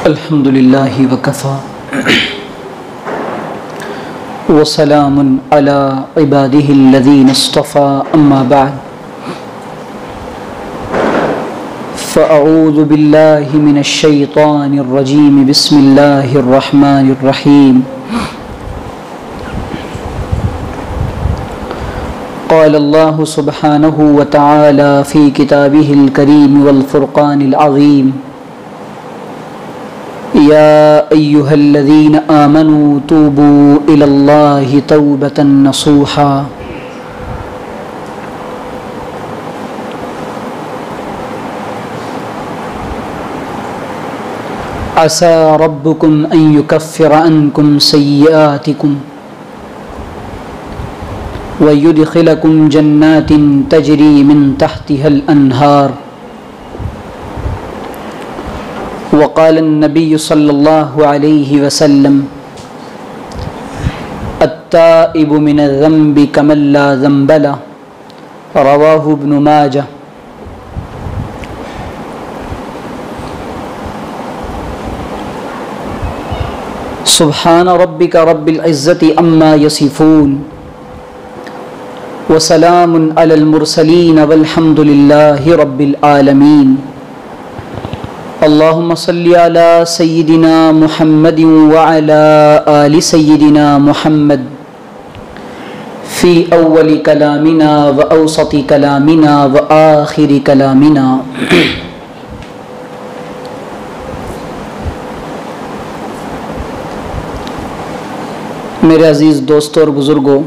الحمد للہ وکفا وسلام علی عبادہ الذین اصطفى اما بعد فاعوذ باللہ من الشیطان الرجیم بسم اللہ الرحمن الرحیم قال اللہ سبحانہ وتعالی فی کتابہ الکریم والفرقان العظیم یا ایہا الذین آمنوا توبوا الی اللہ توبة نصوحا عسى ربکم ان یکفر عنکم سیئاتکم ویدخلکم جنات تجری من تحتها الانہار وقال النبي صلى الله عليه وسلم التائب من الذنب كمن لا ذنب له رواه ابن ماجه سبحان ربك رب العزة عما يصفون وسلام على المرسلين والحمد لله رب العالمين اللهم صل على سيدنا محمد وعلى آل سيدنا محمد في أول كلامنا وأوسط كلامنا وآخر كلامنا میرے عزیز دوستوں اور بزرگوں،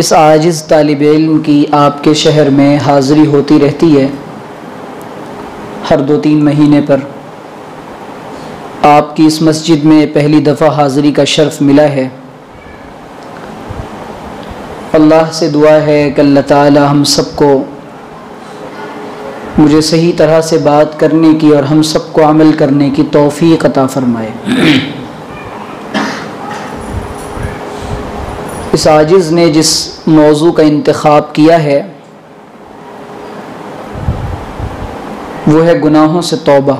اس عاجز طالب علم کی آپ کے شہر میں حاضری ہوتی رہتی ہے۔ ہر 2-3 مہینے پر آپ کی اس مسجد میں پہلی دفعہ حاضری کا شرف ملا ہے۔ اللہ سے دعا ہے کہ اللہ تعالی ہم سب کو مجھے صحیح طرح سے بات کرنے کی اور ہم سب کو عمل کرنے کی توفیق عطا فرمائے۔ اس عاجز نے جس موضوع کا انتخاب کیا ہے وہ ہے گناہوں سے توبہ،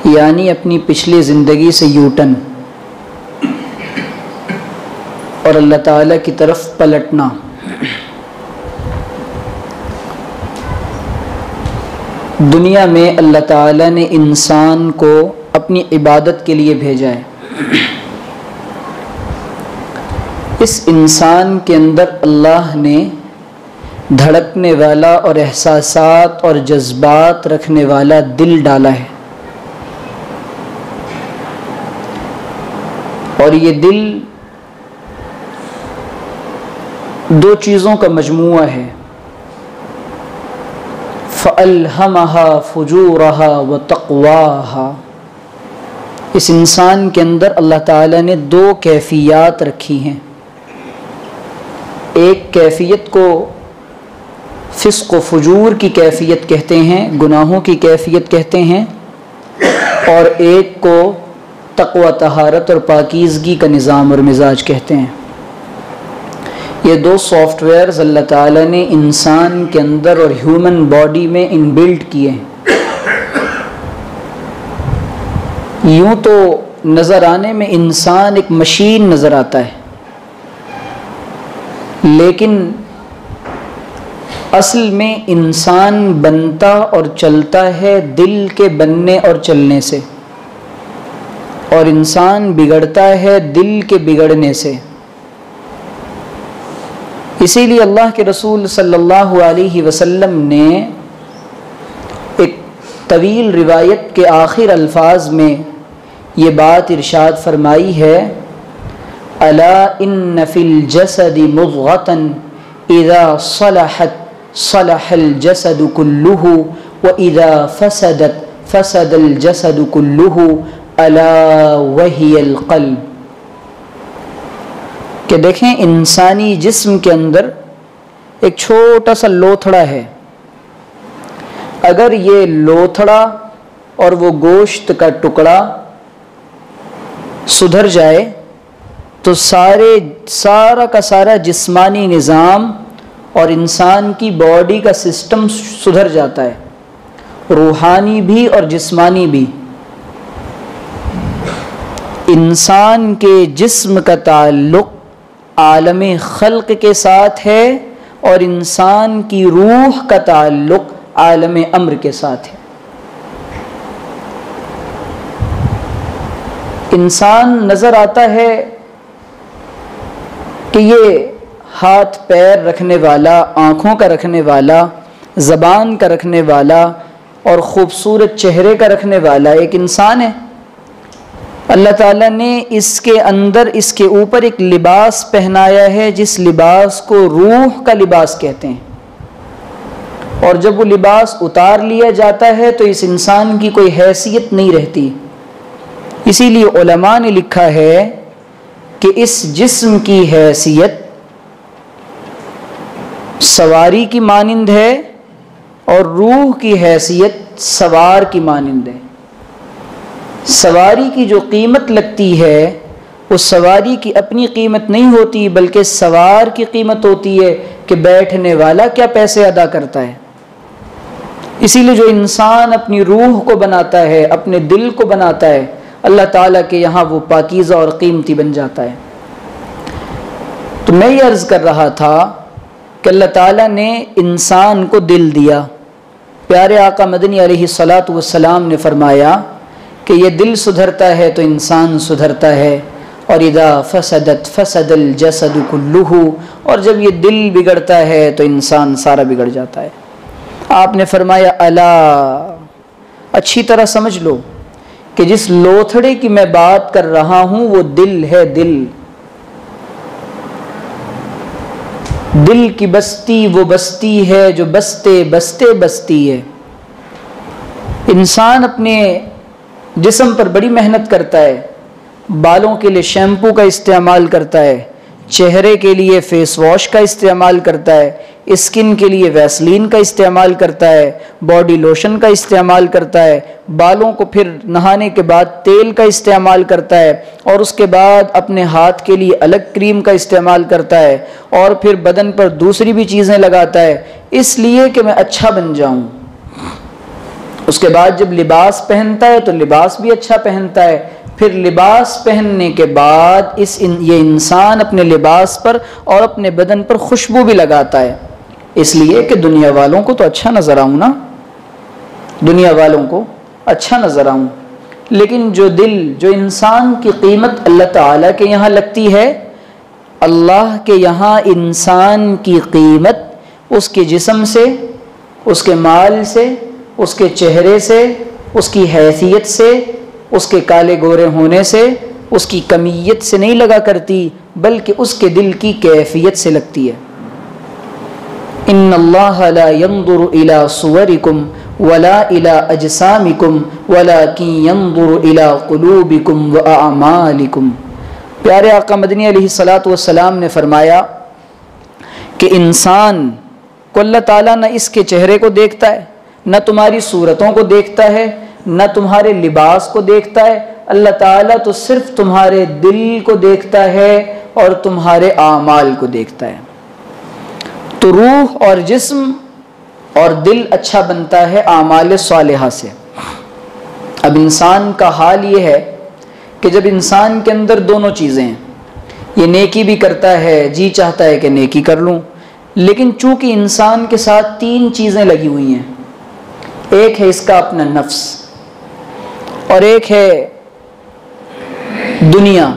یعنی اپنی پچھلی زندگی سے یوٹن اور اللہ تعالیٰ کی طرف پلٹنا۔ دنیا میں اللہ تعالیٰ نے انسان کو اپنی عبادت کے لیے بھیجا ہے۔ اس انسان کے اندر اللہ نے دھڑکنے والا اور احساسات اور جذبات رکھنے والا دل ڈالا ہے، اور یہ دل 2 چیزوں کا مجموعہ ہے، فَأَلْهَمَهَا فُجُورَهَا وَتَقْوَاهَا۔ اس انسان کے اندر اللہ تعالیٰ نے 2 کیفیات رکھی ہیں۔ ایک کیفیت کو فسق و فجور کی کیفیت کہتے ہیں، گناہوں کی کیفیت کہتے ہیں، اور ایک کو تقوی، طہارت اور پاکیزگی کا نظام اور مزاج کہتے ہیں۔ یہ 2 سافٹ ویئرز اللہ تعالیٰ نے انسان کے اندر اور ہیومن باڈی میں ان بلڈ کیے ہیں۔ یوں تو نظر آنے میں انسان ایک مشین نظر آتا ہے، لیکن اصل میں انسان بنتا اور چلتا ہے دل کے بننے اور چلنے سے، اور انسان بگڑتا ہے دل کے بگڑنے سے۔ اسی لیے اللہ کے رسول صلی اللہ علیہ وسلم نے ایک طویل روایت کے آخر الفاظ میں یہ بات ارشاد فرمائی ہے، الا ان فی الجسد مضغة اذا صلحت صلح الجسد كله وإذا فسدت فسد الجسد كله ألا وهي القلب۔ کہ دیکھیں انسانی جسم کے اندر ایک چھوٹا سا لوتھڑا ہے، اگر یہ لوتھڑا اور وہ گوشت کا ٹکڑا سدھر جائے تو سارا کا سارا جسمانی نظام اور انسان کی باڈی کا سسٹم سدھر جاتا ہے، روحانی بھی اور جسمانی بھی۔ انسان کے جسم کا تعلق عالم خلق کے ساتھ ہے اور انسان کی روح کا تعلق عالم امر کے ساتھ ہے۔ انسان نظر آتا ہے کہ یہ ہاتھ پیر رکھنے والا، آنکھوں کا رکھنے والا، زبان کا رکھنے والا اور خوبصورت چہرے کا رکھنے والا ایک انسان ہے۔ اللہ تعالیٰ نے اس کے اندر، اس کے اوپر ایک لباس پہنایا ہے جس لباس کو روح کا لباس کہتے ہیں، اور جب وہ لباس اتار لیا جاتا ہے تو اس انسان کی کوئی حیثیت نہیں رہتی۔ اسی لیے علماء نے لکھا ہے کہ اس جسم کی حیثیت سواری کی مانند ہے اور روح کی حیثیت سوار کی مانند ہے۔ سواری کی جو قیمت لگتی ہے اس سواری کی اپنی قیمت نہیں ہوتی، بلکہ سوار کی قیمت ہوتی ہے کہ بیٹھنے والا کیا پیسے ادا کرتا ہے۔ اسی لیے جو انسان اپنی روح کو بناتا ہے، اپنے دل کو بناتا ہے، اللہ تعالیٰ کے یہاں وہ پاکیزہ اور قیمتی بن جاتا ہے۔ تو میں یہ عرض کر رہا تھا کہ اللہ تعالیٰ نے انسان کو دل دیا۔ پیارے آقا مدنی علیہ الصلاۃ والسلام نے فرمایا کہ یہ دل سدھرتا ہے تو انسان سدھرتا ہے، اور اذا فسدت فسد الجسد کلہ، اور جب یہ دل بگڑتا ہے تو انسان سارا بگڑ جاتا ہے۔ آپ نے فرمایا الا، اچھی طرح سمجھ لو کہ جس لوتھڑے کی میں بات کر رہا ہوں وہ دل ہے۔ دل کی بستی وہ بستی ہے جو بستے بستے بستی ہے۔ انسان اپنے جسم پر بڑی محنت کرتا ہے، بالوں کے لیے شیمپو کا استعمال کرتا ہے، چہرے کے لیے فیس واش کا استعمال کرتا ہے، اسکن کے لیے ویسلین کا استعمال کرتا ہے، باڈی لوشن کا استعمال کرتا ہے، بالوں کو پھر نہانے کے بعد تیل کا استعمال کرتا ہے، اور اس کے بعد اپنے ہاتھ کے لیے الگ کریم کا استعمال کرتا ہے، اور پھر بدن پر دوسری بھی چیزیں لگاتا ہے، اس لیے کہ میں اچھا بن جاؤں۔ اس کے بعد جب لباس پہنتا ہے تو لباس بھی اچھا پہنتا ہے، پھر لباس پہننے کے بعد یہ انسان اپنے لباس پر اور اپنے بدن پر خوشبو بھی لگاتا ہے، اس لیے کہ دنیا والوں کو تو اچھا نظر آؤں نا، دنیا والوں کو اچھا نظر آؤں۔ لیکن جو دل، جو انسان کی قیمت اللہ تعالیٰ کے یہاں لگتی ہے، اللہ کے یہاں انسان کی قیمت اس کے جسم سے، اس کے مال سے، اس کے چہرے سے، اس کی حیثیت سے، اس کے کالے گورے ہونے سے، اس کی کمیت سے نہیں لگا کرتی، بلکہ اس کے دل کی کیفیت سے لگتی ہے۔ ان اللہ لا ينظر الى صورکم ولا الى اجسامکم ولکن ينظر الى قلوبکم واعمالکم۔ پیارے آقا مدنی علیہ الصلاۃ والسلام نے فرمایا کہ انسان کو اللہ تعالیٰ نہ اس کے چہرے کو دیکھتا ہے، نہ تمہاری صورتوں کو دیکھتا ہے، نہ تمہارے لباس کو دیکھتا ہے، اللہ تعالیٰ تو صرف تمہارے دل کو دیکھتا ہے اور تمہارے اعمال کو دیکھتا ہے۔ تو روح اور جسم اور دل اچھا بنتا ہے اعمال صالحہ سے۔ اب انسان کا حال یہ ہے کہ جب انسان کے اندر دونوں چیزیں ہیں، یہ نیکی بھی کرتا ہے، جی چاہتا ہے کہ نیکی کر لوں، لیکن چونکہ انسان کے ساتھ تین چیزیں لگی ہوئی ہیں، ایک ہے اس کا اپنا نفس، اور ایک ہے دنیا،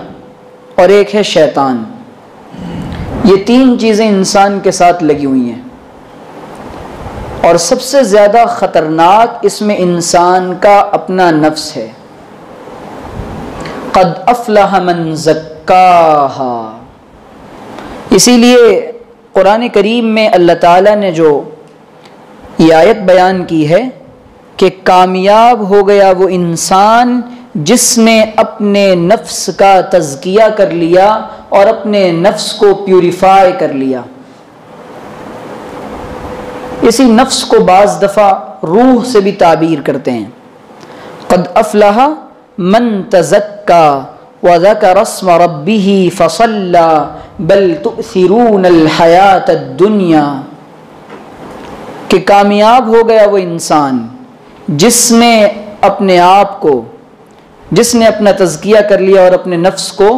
اور ایک ہے شیطان۔ یہ تین چیزیں انسان کے ساتھ لگی ہوئی ہیں، اور سب سے زیادہ خطرناک اس میں انسان کا اپنا نفس ہے۔ قد افلح من زکاہا۔ اسی لیے قرآن کریم میں اللہ تعالیٰ نے جو یہ آیت بیان کی ہے کہ کامیاب ہو گیا وہ انسان جس نے اپنے نفس کا تزکیہ کر لیا اور اپنے نفس کو پیوریفائی کر لیا۔ اسی نفس کو بعض دفعہ روح سے بھی تعبیر کرتے ہیں۔ قد افلح من تزکا وذکر اسم ربہ فصلی بل تؤثرون الحیاۃ الدنیا، کہ کامیاب ہو گیا وہ انسان جس نے اپنے آپ کو، جس نے اپنا تزکیہ کر لیا اور اپنے نفس کو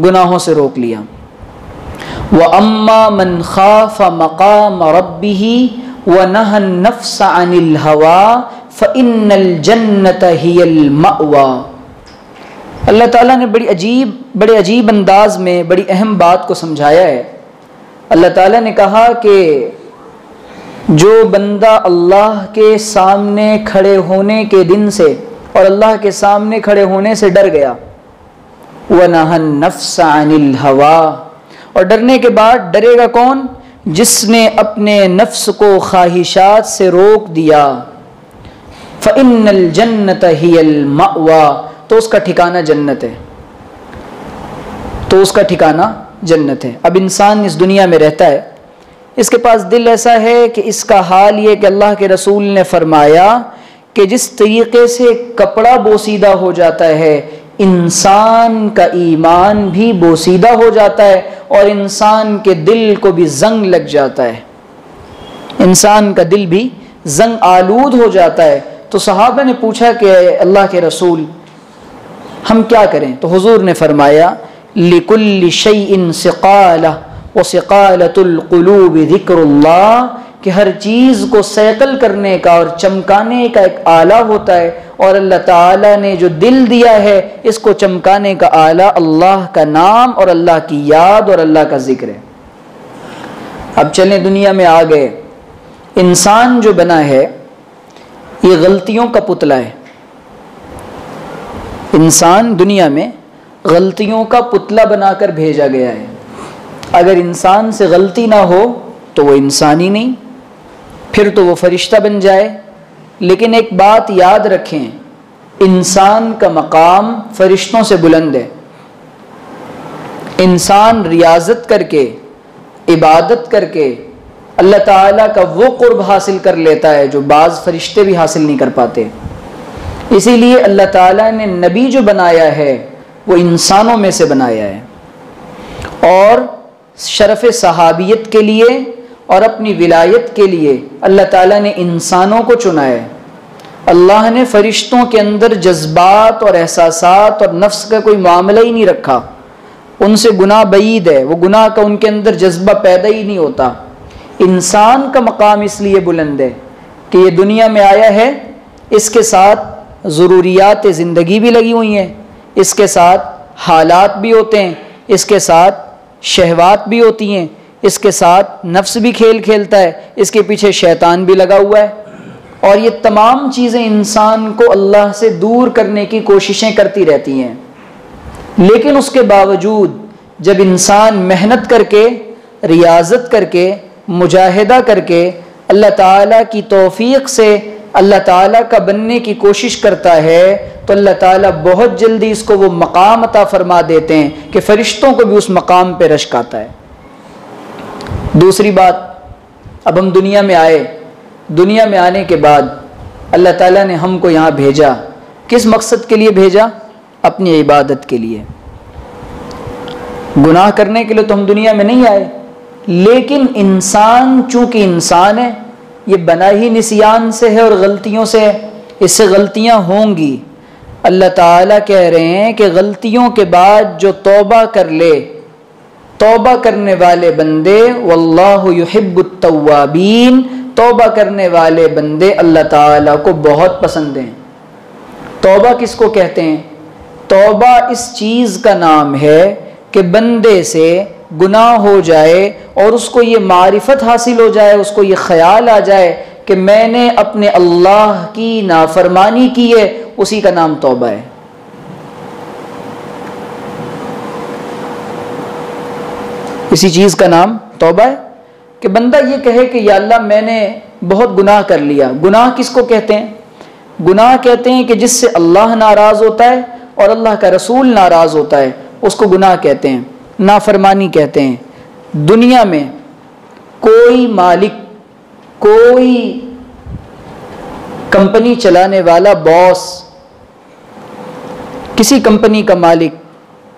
گناہوں سے روک لیا۔ وَأَمَّا مَنْ خَافَ مَقَامَ رَبِّهِ وَنَهَى النَّفْسَ عَنِ الْهَوَىٰ فَإِنَّ الْجَنَّةَ هِيَ الْمَأْوَىٰ۔ اللہ تعالیٰ نے بڑے عجیب انداز میں بڑی اہم بات کو سمجھایا ہے۔ اللہ تعالیٰ نے کہا کہ جو بندہ اللہ کے سامنے کھڑے ہونے کے دن سے اور اللہ کے سامنے کھڑے ہونے سے ڈر گیا، وَنَهَى النَّفْسَ عَنِ الْهَوَىٰ، اور ڈرنے کے بعد ڈرے گا کون؟ جس نے اپنے نفس کو خواہشات سے روک دیا، فَإِنَّ الْجَنَّةَ هِيَ الْمَأْوَىٰ، تو اس کا ٹھکانہ جنت ہے، تو اس کا ٹھکانہ جنت ہے۔ اب انسان اس دنیا میں رہتا ہے، اس کے پاس دل ایسا ہے کہ اس کا حال یہ کہ اللہ کے رسول نے فرمایا کہ جس طریقے سے کپڑا بوسیدہ ہو جاتا ہے، انسان کا ایمان بھی بوسیدہ ہو جاتا ہے اور انسان کے دل کو بھی زنگ لگ جاتا ہے، انسان کا دل بھی زنگ آلود ہو جاتا ہے۔ تو صحابہ نے پوچھا کہ اللہ کے رسول ہم کیا کریں؟ تو حضور نے فرمایا لِكُلِّ شَيْءٍ سِقَالَةٌ وَسِقَالَةُ الْقُلُوبِ ذِكْرُ اللَّهِ، کہ ہر چیز کو سیقل کرنے کا اور چمکانے کا ایک آلہ ہوتا ہے، اور اللہ تعالیٰ نے جو دل دیا ہے اس کو چمکانے کا آلہ اللہ کا نام اور اللہ کی یاد اور اللہ کا ذکر ہے۔ اب چلیں دنیا میں آ گئے، انسان جو بنا ہے یہ غلطیوں کا پتلا ہے۔ انسان دنیا میں غلطیوں کا پتلا بنا کر بھیجا گیا ہے۔ اگر انسان سے غلطی نہ ہو تو وہ انسان ہی نہیں، پھر تو وہ فرشتہ بن جائے۔ لیکن ایک بات یاد رکھیں، انسان کا مقام فرشتوں سے بلند ہے۔ انسان ریاضت کر کے، عبادت کر کے اللہ تعالیٰ کا وہ قرب حاصل کر لیتا ہے جو بعض فرشتے بھی حاصل نہیں کر پاتے۔ اسی لیے اللہ تعالیٰ نے نبی جو بنایا ہے وہ انسانوں میں سے بنایا ہے، اور شرف صحابیت کے لیے اور اپنی ولایت کے لیے اللہ تعالیٰ نے انسانوں کو چنا ہے۔ اللہ نے فرشتوں کے اندر جذبات اور احساسات اور نفس کا کوئی معاملہ ہی نہیں رکھا، ان سے گناہ بعید ہے، وہ گناہ کا ان کے اندر جذبہ پیدا ہی نہیں ہوتا۔ انسان کا مقام اس لیے بلند ہے کہ یہ دنیا میں آیا ہے، اس کے ساتھ ضروریات زندگی بھی لگی ہوئی ہیں، اس کے ساتھ حالات بھی ہوتے ہیں، اس کے ساتھ شہوات بھی ہوتی ہیں، اس کے ساتھ نفس بھی کھیل کھیلتا ہے، اس کے پیچھے شیطان بھی لگا ہوا ہے، اور یہ تمام چیزیں انسان کو اللہ سے دور کرنے کی کوششیں کرتی رہتی ہیں۔ لیکن اس کے باوجود جب انسان محنت کر کے، ریاضت کر کے، مجاہدہ کر کے اللہ تعالیٰ کی توفیق سے اللہ تعالیٰ کا بننے کی کوشش کرتا ہے تو اللہ تعالیٰ بہت جلدی اس کو وہ مقام عطا فرما دیتے ہیں کہ فرشتوں کو بھی اس مقام پہ رشک آتا ہے۔ دوسری بات، اب ہم دنیا میں آئے، دنیا میں آنے کے بعد اللہ تعالیٰ نے ہم کو یہاں بھیجا، کس مقصد کے لیے بھیجا؟ اپنی عبادت کے لیے۔ گناہ کرنے کے لیے تو ہم دنیا میں نہیں آئے، لیکن انسان چونکہ انسان ہے، یہ بنا ہی نسیان سے ہے اور غلطیوں سے ہے، اس سے غلطیاں ہوں گی۔ اللہ تعالیٰ کہہ رہے ہیں کہ غلطیوں کے بعد جو توبہ کر لے، توبہ کرنے والے بندے، واللہ یحب التوابین، توبہ کرنے والے بندے اللہ تعالیٰ کو بہت پسند ہیں۔ توبہ کس کو کہتے ہیں؟ توبہ اس چیز کا نام ہے کہ بندے سے گناہ ہو جائے اور اس کو یہ معرفت حاصل ہو جائے، اس کو یہ خیال آ جائے کہ میں نے اپنے اللہ کی نافرمانی کی ہے، اسی کا نام توبہ ہے۔ اسی چیز کا نام توبہ ہے کہ بندہ یہ کہے کہ یا اللہ میں نے بہت گناہ کر لیا۔ گناہ کس کو کہتے ہیں؟ گناہ کہتے ہیں کہ جس سے اللہ ناراض ہوتا ہے اور اللہ کا رسول ناراض ہوتا ہے، اس کو گناہ کہتے ہیں، نافرمانی کہتے ہیں۔ دنیا میں کوئی مالک، کوئی کمپنی چلانے والا باس، کسی کمپنی کا مالک،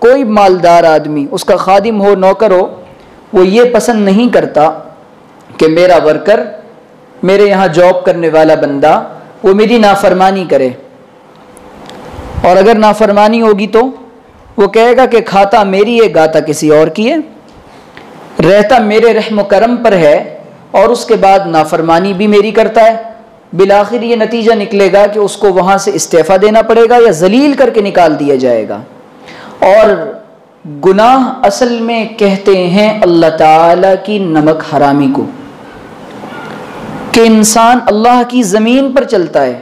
کوئی مالدار آدمی، اس کا خادم ہو، نوکر ہو، وہ یہ پسند نہیں کرتا کہ میرا ورکر، میرے یہاں جاب کرنے والا بندہ وہ میری نافرمانی کرے، اور اگر نافرمانی ہوگی تو وہ کہے گا کہ کھاتا میری ہے گاتا کسی اور کی ہے، رہتا میرے رحم و کرم پر ہے اور اس کے بعد نافرمانی بھی میری کرتا ہے، بالآخر یہ نتیجہ نکلے گا کہ اس کو وہاں سے استعفیٰ دینا پڑے گا یا ذلیل کر کے نکال دیا جائے گا۔ اور گناہ اصل میں کہتے ہیں اللہ تعالیٰ کی نمک حرامی کو، کہ انسان اللہ کی زمین پر چلتا ہے،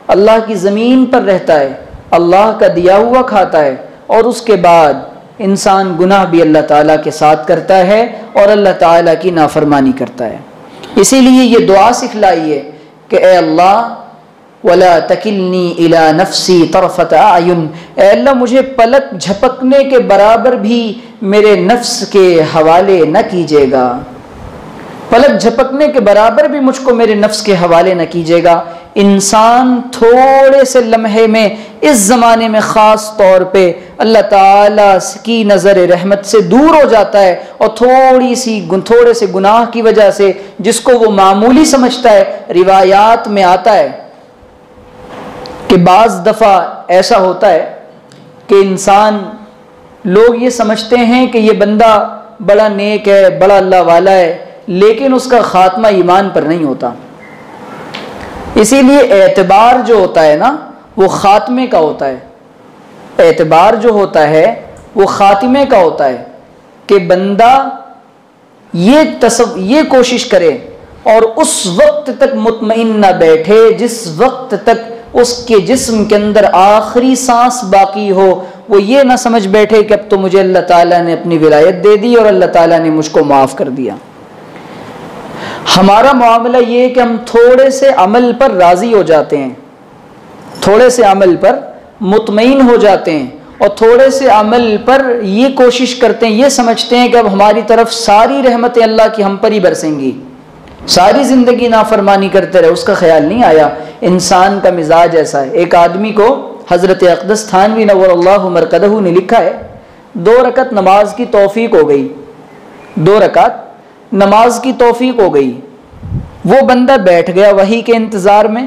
اللہ کی زمین پر رہتا ہے، اللہ کا دیا ہوا کھاتا ہے، اور اس کے بعد انسان گناہ بھی اللہ تعالیٰ کے ساتھ کرتا ہے اور اللہ تعالیٰ کی نافرمانی کرتا ہے۔ اسی لیے یہ دعا سکھلائیے کہ اے اللہ وَلَا تَكِلْنِي إِلَى نَفْسِي طَرْفَةَ أَعْيُنٍ، اے اللہ مجھے پلک جھپکنے کے برابر بھی میرے نفس کے حوالے نہ کیجیے گا، پلک جھپکنے کے برابر بھی مجھ کو میرے نفس کے حوالے نہ کیجیے گا۔ انسان تھوڑے سے لمحے میں اس زمانے میں خاص طور پہ اللہ تعالیٰ کی نظر رحمت سے دور ہو جاتا ہے، اور تھوڑے سے گناہ کی وجہ سے جس کو وہ معمولی سمجھتا ہے، روایات میں آتا ہے کہ بعض دفعہ ایسا ہوتا ہے کہ انسان، لوگ یہ سمجھتے ہیں کہ یہ بندہ بڑا نیک ہے، بڑا اللہ والا ہے، لیکن اس کا خاتمہ ایمان پر نہیں ہوتا۔ اسی لیے اعتبار جو ہوتا ہے نا وہ خاتمے کا ہوتا ہے، اعتبار جو ہوتا ہے وہ خاتمے کا ہوتا ہے، کہ بندہ یہ کوشش کرے اور اس وقت تک مطمئن نہ بیٹھے جس وقت تک اس کے جسم کے اندر آخری سانس باقی ہو، وہ یہ نہ سمجھ بیٹھے کہ اب تو مجھے اللہ تعالیٰ نے اپنی ولایت دے دی اور اللہ تعالیٰ نے مجھ کو معاف کر دیا۔ ہمارا معاملہ یہ ہے کہ ہم تھوڑے سے عمل پر راضی ہو جاتے ہیں، تھوڑے سے عمل پر مطمئن ہو جاتے ہیں، اور تھوڑے سے عمل پر یہ کوشش کرتے ہیں، یہ سمجھتے ہیں کہ اب ہماری طرف ساری رحمتیں اللہ کی ہم پر ہی برسیں گی، ساری زندگی نافرمانی کرتے رہے۔ اس کا خیال نہیں آیا انسان کا مزاج ایسا ہے۔ ایک آدمی کو حضرت اقدس تھانوی نور اللہ مرقدہ نے لکھا ہے، 2 رکعت نماز کی توفیق ہو گئی، 2 رکعت نماز کی توفیق ہو گئی، وہ بندہ بیٹھ گیا وحی کے انتظار میں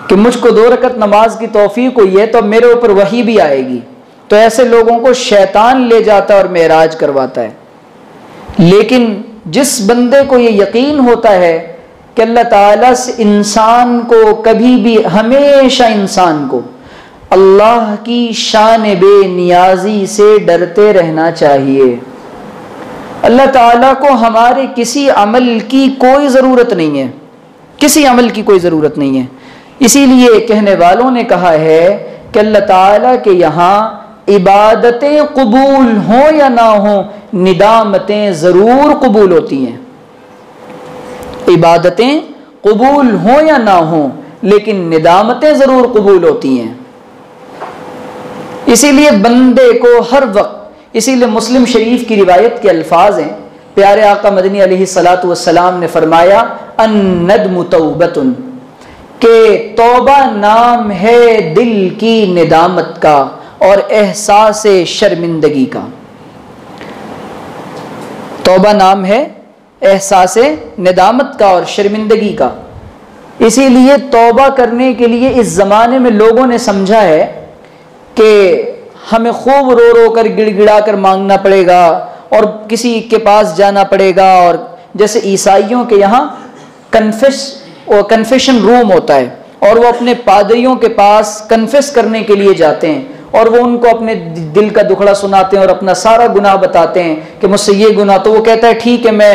کہ مجھ کو 2 رکعت نماز کی توفیق ہوئی ہے تو میرے اوپر وحی بھی آئے گی، تو ایسے لوگوں کو شیطان لے جاتا ہے اور معراج کرواتا ہے۔ لیکن جس بندے کو یہ یقین ہوتا ہے کہ اللہ تعالیٰ سے انسان کو کبھی بھی، ہمیشہ انسان کو اللہ کی شان بے نیازی سے ڈرتے رہنا چاہیے، اللہ تعالیٰ کو ہمارے کسی عمل کی کوئی ضرورت نہیں ہے، کسی عمل کی کوئی ضرورت نہیں ہے۔ اسی لیے کہنے والوں نے کہا ہے کہ اللہ تعالیٰ کے یہاں عبادتیں قبول ہوں یا نہ ہوں، ندامتیں ضرور قبول ہوتی ہیں، عبادتیں قبول ہوں یا نہ ہوں لیکن ندامتیں ضرور قبول ہوتی ہیں۔ اسی لیے بندے کو ہر وقت، اسی لیے مسلم شریف کی روایت کے الفاظ ہیں، پیارے آقا مدنی علیہ الصلاۃ والسلام نے فرمایا الندم توبۃ، کہ توبہ نام ہے دل کی ندامت کا اور احساس شرمندگی کا، توبہ نام ہے احساس ندامت کا اور شرمندگی کا۔ اسی لیے توبہ کرنے کے لیے اس زمانے میں لوگوں نے سمجھا ہے کہ ہمیں خوب رو رو کر گڑ گڑا کر مانگنا پڑے گا اور کسی کے پاس جانا پڑے گا، اور جیسے عیسائیوں کے یہاں کنفیشن روم ہوتا ہے اور وہ اپنے پادریوں کے پاس کنفیس کرنے کے لیے جاتے ہیں اور وہ ان کو اپنے دل کا دکھڑا سناتے ہیں اور اپنا سارا گناہ بتاتے ہیں کہ مجھ سے یہ گناہ، تو وہ کہتا ہے ٹھیک ہے میں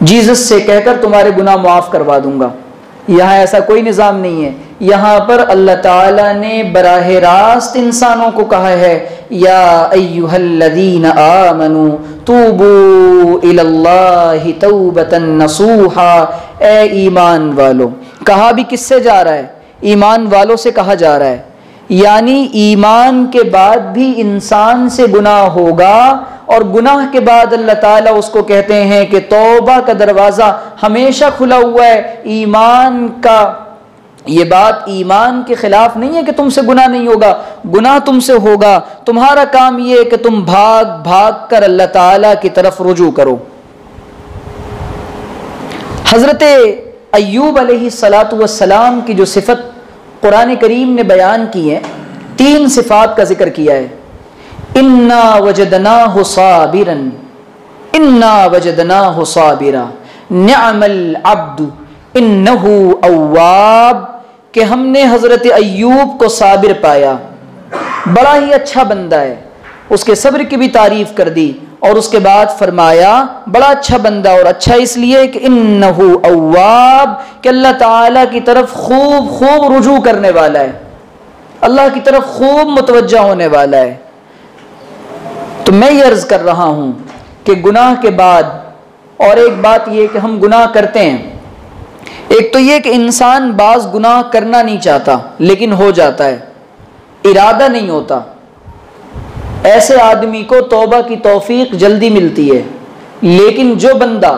جیزس سے کہہ کر تمہارے گناہ معاف کروا دوں گا۔ یہاں ایسا کوئی نظام نہیں ہے، یہاں پر اللہ تعالیٰ نے براہ راست انسانوں کو کہا ہے یا ایھا الذین آمنوا توبوا الی اللہ توبۃ نصوحا، اے ایمان والو۔ کہا بھی کس سے جا رہا ہے؟ ایمان والوں سے کہا جا رہا ہے، یعنی ایمان کے بعد بھی انسان سے گناہ ہوگا، اور گناہ کے بعد اللہ تعالیٰ اس کو کہتے ہیں کہ توبہ کا دروازہ ہمیشہ کھلا ہوا ہے۔ ایمان کا یہ بات ایمان کے خلاف نہیں ہے کہ تم سے گناہ نہیں ہوگا، گناہ تم سے ہوگا، تمہارا کام یہ ہے کہ تم بھاگ بھاگ کر اللہ تعالیٰ کی طرف رجوع کرو۔ حضرت ایوب علیہ السلام کی جو صفت قرآن کریم نے بیان کی ہے، 3 صفات کا ذکر کیا ہے۔ انا وجدناہ صابرا، انا وجدناہ صابرا، نعم العبد انہ اواب، کہ ہم نے حضرت ایوب کو صابر پایا، بڑا ہی اچھا بندہ ہے۔ اس کے صبر کی بھی تعریف کر دی، اور اس کے بعد فرمایا بڑا اچھا بندہ، اور اچھا اس لیے کہ انہ اواب، کہ اللہ تعالیٰ کی طرف خوب خوب رجوع کرنے والا ہے، اللہ کی طرف خوب متوجہ ہونے والا ہے۔ تو میں یہ عرض کر رہا ہوں کہ گناہ کے بعد، اور ایک بات یہ کہ ہم گناہ کرتے ہیں، ایک تو یہ کہ انسان بعض گناہ کرنا نہیں چاہتا لیکن ہو جاتا ہے، ارادہ نہیں ہوتا، ایسے آدمی کو توبہ کی توفیق جلدی ملتی ہے۔ لیکن جو بندہ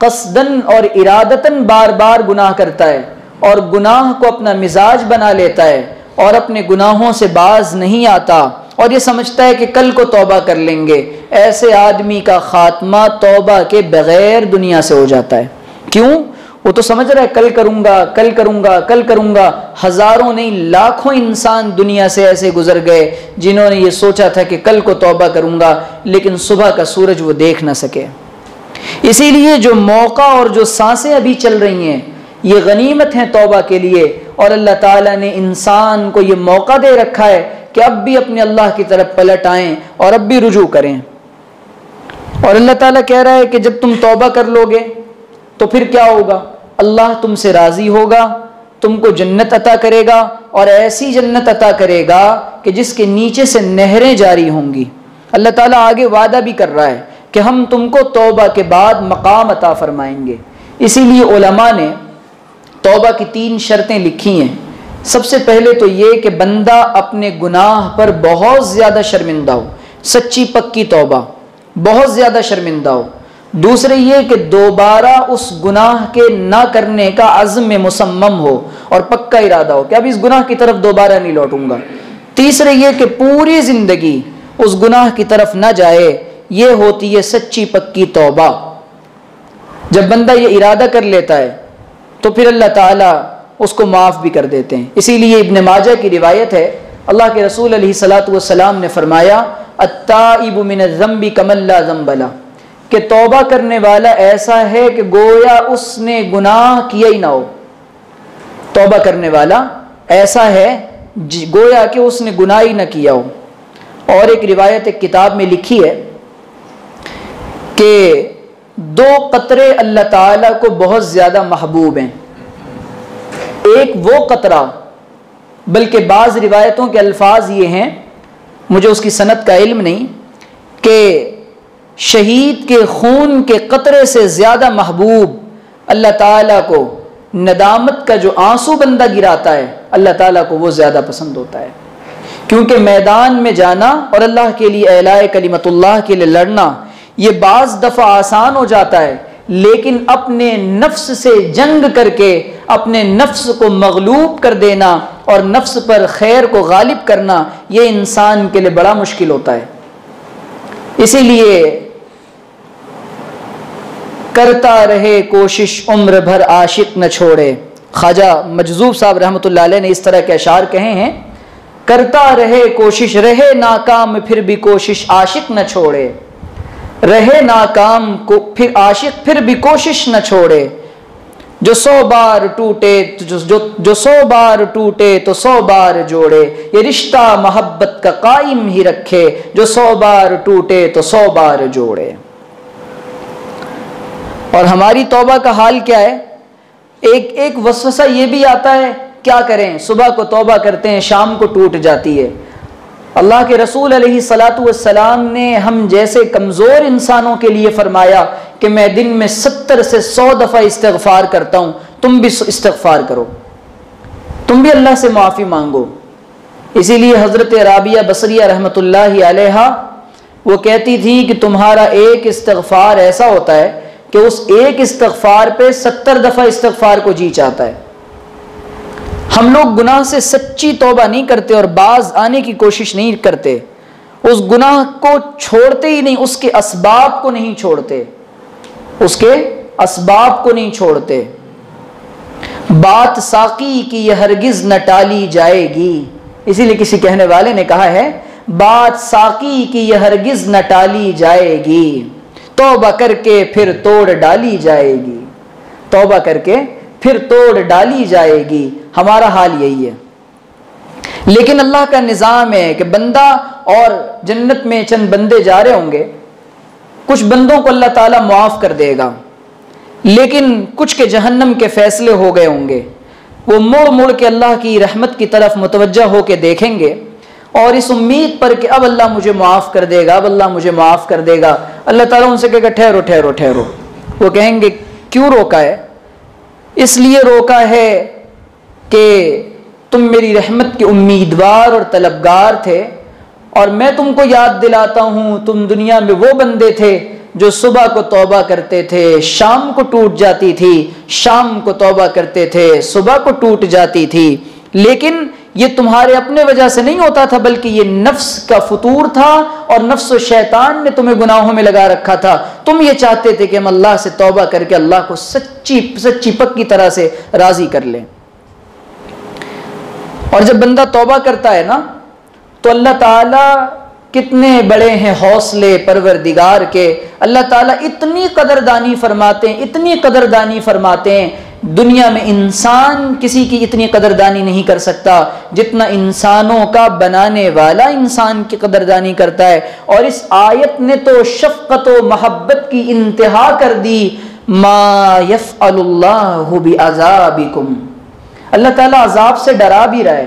قصدن اور ارادتاً بار بار گناہ کرتا ہے اور گناہ کو اپنا مزاج بنا لیتا ہے اور اپنے گناہوں سے باز نہیں آتا اور یہ سمجھتا ہے کہ کل کو توبہ کر لیں گے، ایسے آدمی کا خاتمہ توبہ کے بغیر دنیا سے ہو جاتا ہے۔ کیوں؟ وہ تو سمجھ رہا ہے کل کروں گا، کل کروں گا، کل کروں گا۔ ہزاروں نہیں لاکھوں انسان دنیا سے ایسے گزر گئے جنہوں نے یہ سوچا تھا کہ کل کو توبہ کروں گا، لیکن صبح کا سورج وہ دیکھ نہ سکے۔ اسی لیے جو موقع اور جو سانسیں ابھی چل رہی ہیں یہ غنیمت ہیں توبہ کے لیے، اور اللہ تعالیٰ نے انسان کو یہ موقع دے رکھا ہے کہ اب بھی اپنے اللہ کی طرف پلٹ آئیں اور اب بھی رجوع کریں۔ اور اللہ تعالیٰ کہہ رہا ہے کہ جب تم توبہ کر لو گے تو پھر کیا ہوگا؟ اللہ تم سے راضی ہوگا، تم کو جنت عطا کرے گا، اور ایسی جنت عطا کرے گا کہ جس کے نیچے سے نہریں جاری ہوں گی۔ اللہ تعالیٰ آگے وعدہ بھی کر رہا ہے کہ ہم تم کو توبہ کے بعد مقام عطا فرمائیں گے۔ اسی لیے علماء نے توبہ کی 3 شرطیں لکھی ہیں۔ سب سے پہلے تو یہ کہ بندہ اپنے گناہ پر بہت زیادہ شرمندہ ہو، سچی پکی توبہ، بہت زیادہ شرمندہ ہو۔ دوسرے یہ کہ دوبارہ اس گناہ کے نہ کرنے کا عزم مصمم ہو اور پکا ارادہ ہو کہ اب اس گناہ کی طرف دوبارہ نہیں لوٹوں گا۔ تیسرے یہ کہ پوری زندگی اس گناہ کی طرف نہ جائے، یہ ہوتی ہے سچی پکی توبہ۔ جب بندہ یہ ارادہ کر لیتا ہے تو پھر اللہ تعالیٰ اس کو معاف بھی کر دیتے ہیں۔ اسی لیے ابن ماجہ کی روایت ہے، اللہ کے رسول علیہ السلام نے فرمایا التائب من الذنب کمن لا ذنب لہ، کہ توبہ کرنے والا ایسا ہے کہ گویا اس نے گناہ کیا ہی نہ ہو۔ توبہ کرنے والا ایسا ہے گویا کہ اس نے گناہ ہی نہ کیا ہو۔ اور ایک روایت ایک کتاب میں لکھی ہے کہ 2 قطرے اللہ تعالیٰ کو بہت زیادہ محبوب ہیں۔ ایک وہ قطرہ، بلکہ بعض روایتوں کے الفاظ یہ ہیں، مجھے اس کی سند کا علم نہیں، کہ شہید کے خون کے قطرے سے زیادہ محبوب اللہ تعالیٰ کو ندامت کا جو آنسو بندہ گراتا ہے، اللہ تعالیٰ کو وہ زیادہ پسند ہوتا ہے۔ کیونکہ میدان میں جانا اور اللہ کے لیے اعلاء کلمت اللہ کے لیے لڑنا یہ بعض دفعہ آسان ہو جاتا ہے، لیکن اپنے نفس سے جنگ کر کے اپنے نفس کو مغلوب کر دینا اور نفس پر خیر کو غالب کرنا یہ انسان کے لیے بڑا مشکل ہوتا ہے۔ اسی لیے کرتا رہے کوشش عمر بھر عاشق نہ چھوڑے، خواجہ مجذوب صاحب رحمۃ اللہ علیہ نے اس طرح کے اشعار کہے ہیں، کرتا رہے کوشش رہے ناکام پھر بھی کوشش عاشق نہ چھوڑے، رہے ناکام کو پھر عاشق پھر بھی کوشش نہ چھوڑے، جو 100 بار ٹوٹے جو 100 بار ٹوٹے تو 100 بار جوڑے، یہ رشتہ محبت کا قائم ہی رکھے، جو 100 بار ٹوٹے تو 100 بار جوڑے۔ اور ہماری توبہ کا حال کیا ہے؟ ایک وسوسہ یہ بھی آتا ہے، کیا کریں، صبح کو توبہ کرتے ہیں شام کو ٹوٹ جاتی ہے۔ اللہ کے رسول علیہ السلام نے ہم جیسے کمزور انسانوں کے لیے فرمایا کہ میں دن میں 70 سے 100 دفعہ استغفار کرتا ہوں، تم بھی استغفار کرو، تم بھی اللہ سے معافی مانگو۔ اسی لیے حضرت رابعہ بصریہ رحمۃ اللہ علیہا وہ کہتی تھی کہ تمہارا ایک استغفار ایسا ہوتا ہے کہ اس ایک استغفار پہ 70 دفعہ استغفار کو جی چاہتا ہے۔ ہم لوگ گناہ سے سچی توبہ نہیں کرتے اور باز آنے کی کوشش نہیں کرتے، اس گناہ کو چھوڑتے ہی نہیں، اس کے اسباب کو نہیں چھوڑتے، اس کے اسباب کو نہیں چھوڑتے۔ بات ساقی کی یہ ہرگز نہ ٹالی جائے گی. اسی لیے کسی کہنے والے نے کہا ہے بات ساقی کی یہ ہرگز نہ ٹالی جائے گی, توبہ کر کے پھر توڑ ڈالی جائے گی. توبہ کر کے پھر توڑ ڈالی جائے گی. ہمارا حال یہی ہے. لیکن اللہ کا نظام ہے کہ بندہ, اور جنت میں چند بندے جا رہے ہوں گے, کچھ بندوں کو اللہ تعالیٰ معاف کر دے گا, لیکن کچھ کے جہنم کے فیصلے ہو گئے ہوں گے. وہ مڑ مڑ کے اللہ کی رحمت کی طرف متوجہ ہو کے دیکھیں گے, اور اس امید پر کہ اب اللہ مجھے معاف کر دے گا, اب اللہ مجھے معاف کر دے گا. اللہ تعالیٰ ان سے کہے گا ٹھہرو ٹھہرو ٹھہرو. وہ کہیں گے کیوں روکا ہے؟ اس لیے روکا ہے کہ تم میری رحمت کے امیدوار اور طلبگار تھے, اور میں تم کو یاد دلاتا ہوں تم دنیا میں وہ بندے تھے جو صبح کو توبہ کرتے تھے, شام کو ٹوٹ جاتی تھی, شام کو توبہ کرتے تھے, صبح کو ٹوٹ جاتی تھی. لیکن یہ تمہارے اپنے وجہ سے نہیں ہوتا تھا, بلکہ یہ نفس کا فطور تھا, اور نفس و شیطان نے تمہیں گناہوں میں لگا رکھا تھا. تم یہ چاہتے تھے کہ ہم اللہ سے توبہ کر کے اللہ کو سچی پکی طرح سے راضی کر لیں. اور جب بندہ توبہ کرتا ہے نا, تو اللہ تعالیٰ کتنے بڑے ہیں حوصلے پروردگار کے. اللہ تعالیٰ اتنی قدردانی فرماتے ہیں, اتنی قدردانی فرماتے ہیں. دنیا میں انسان کسی کی اتنی قدردانی نہیں کر سکتا جتنا انسانوں کا بنانے والا انسان کی قدردانی کرتا ہے. اور اس آیت نے تو شفقت و محبت کی انتہا کر دی. ما یفعل اللہ بعذابکم, اللہ تعالیٰ عذاب سے ڈرا بھی رہا ہے.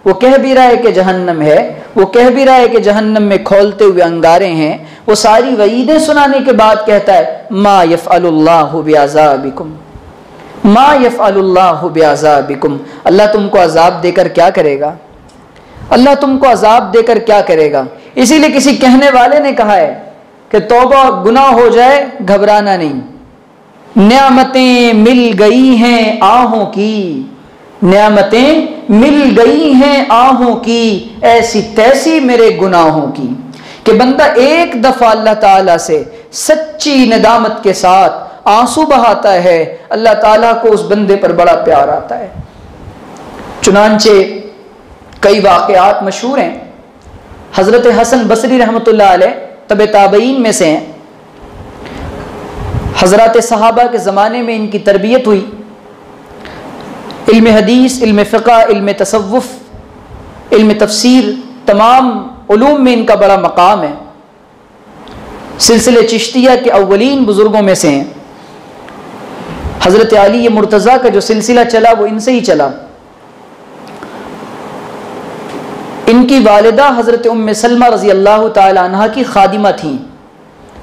وہ کہہ بھی رہا ہے کہ جہنم ہے, وہ کہہ بھی رہا ہے کہ جہنم میں کھولتے ہوئے انگارے ہیں. وہ ساری وعیدیں سنانے کے بعد کہتا ہے ما یفعل اللہ بعذابکم, ما یفعل اللہ بعذابکم. اللہ تم کو عذاب دے کر کیا کرے گا؟ اللہ تم کو عذاب دے کر کیا کرے گا؟ اسی لیے کسی کہنے والے نے کہا ہے کہ توبہ گناہ ہو جائے گھبرانا نہیں, نعمتیں مل گئی ہیں آہوں کی, نعمتیں مل گئی ہیں آہوں کی, ایسی تیسی میرے گناہوں کی. کہ بندہ ایک دفعہ اللہ تعالیٰ سے سچی ندامت کے ساتھ آنسو بہاتا ہے, اللہ تعالیٰ کو اس بندے پر بڑا پیار آتا ہے. چنانچہ کئی واقعات مشہور ہیں. حضرت حسن بصری رحمۃ اللہ علیہ تبع تابعین میں سے ہیں. حضرات صحابہ کے زمانے میں ان کی تربیت ہوئی. علم حدیث, علم فقہ, علم تصوف, علم تفسیر, تمام علوم میں ان کا بڑا مقام ہے. سلسلے چشتیہ کے اولین بزرگوں میں سے ہیں. حضرت علی مرتضیٰ کا جو سلسلہ چلا وہ ان سے ہی چلا. ان کی والدہ حضرت ام سلمہ رضی اللہ تعالی عنہ کی خادمہ تھیں.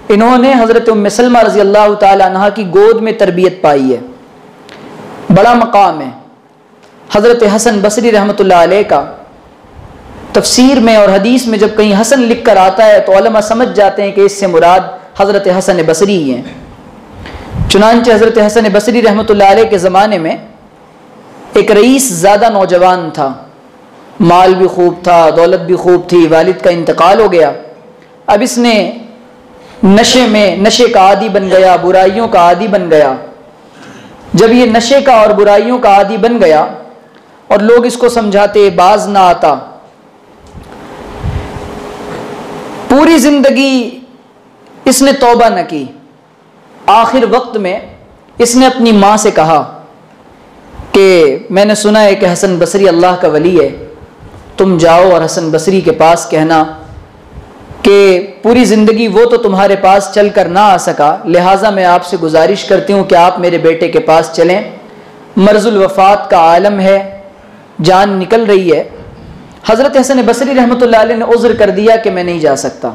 انہوں نے حضرت ام سلمہ رضی اللہ تعالی عنہ کی گود میں تربیت پائی ہے. بڑا مقام ہے. حضرت حسن بصری رحمۃ اللہ علیہ کا تفسیر میں اور حدیث میں جب کہیں حسن لکھ کر آتا ہے تو علماء سمجھ جاتے ہیں کہ اس سے مراد حضرت حسن بصری ہی ہیں. چنانچہ حضرت حسن بصری رحمۃ اللہ علیہ کے زمانے میں ایک رئیس زیادہ نوجوان تھا, مال بھی خوب تھا, دولت بھی خوب تھی. والد کا انتقال ہو گیا. اب اس نے نشے کا عادی بن گیا, برائیوں کا عادی بن گیا. جب یہ نشے کا اور برائیوں کا عادی بن گیا اور لوگ اس کو سمجھاتے باز نہ آتا, پوری زندگی اس نے توبہ نہ کی. آخر وقت میں اس نے اپنی ماں سے کہا کہ میں نے سنا ہے کہ حسن بصری اللہ کا ولی ہے, تم جاؤ اور حسن بصری کے پاس کہنا کہ پوری زندگی وہ تو تمہارے پاس چل کر نہ آ سکا, لہٰذا میں آپ سے گزارش کرتی ہوں کہ آپ میرے بیٹے کے پاس چلیں. مرض الوفات کا عالم ہے, جان نکل رہی ہے. حضرت حسن بصری رحمۃ اللہ علیہ نے عذر کر دیا کہ میں نہیں جا سکتا.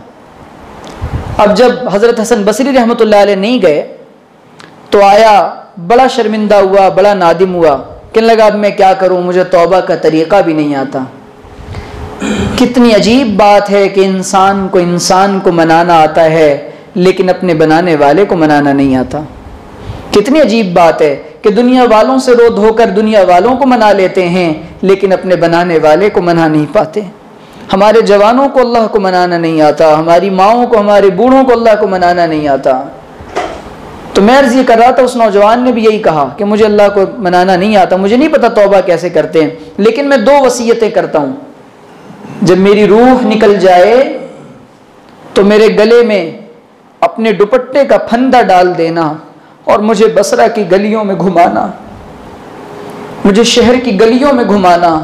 اب جب حضرت حسن بصری رحمۃ اللہ علیہ نہیں گئے تو آیا, بڑا شرمندہ ہوا, بڑا نادم ہوا, کہنے لگا اب میں کیا کروں, مجھے توبہ کا طریقہ بھی نہیں آتا. کتنی عجیب بات ہے کہ انسان کو منانا آتا ہے لیکن اپنے بنانے والے کو منانا نہیں آتا. کتنی عجیب بات ہے کہ دنیا والوں سے رو دھو کر دنیا والوں کو منا لیتے ہیں لیکن اپنے بنانے والے کو منا نہیں پاتے. ہمارے جوانوں کو اللہ کو منانا نہیں آتا, ہماری ماؤں کو, ہمارے بوڑھوں کو اللہ کو منانا نہیں آتا. تو میں عرض یہ کر رہا تھا، اس نوجوان نے بھی یہی کہا کہ مجھے اللہ کو منانا نہیں آتا، مجھے نہیں پتا توبہ کیسے کرتے ہیں، لیکن میں 2 وصیتیں کرتا ہوں، جب میری روح نکل جائے تو میرے گلے میں اپنے دوپٹے کا پھندا ڈال دینا اور مجھے بصرہ کی گلیوں میں گھمانا، مجھے شہر کی گلیوں میں گھمانا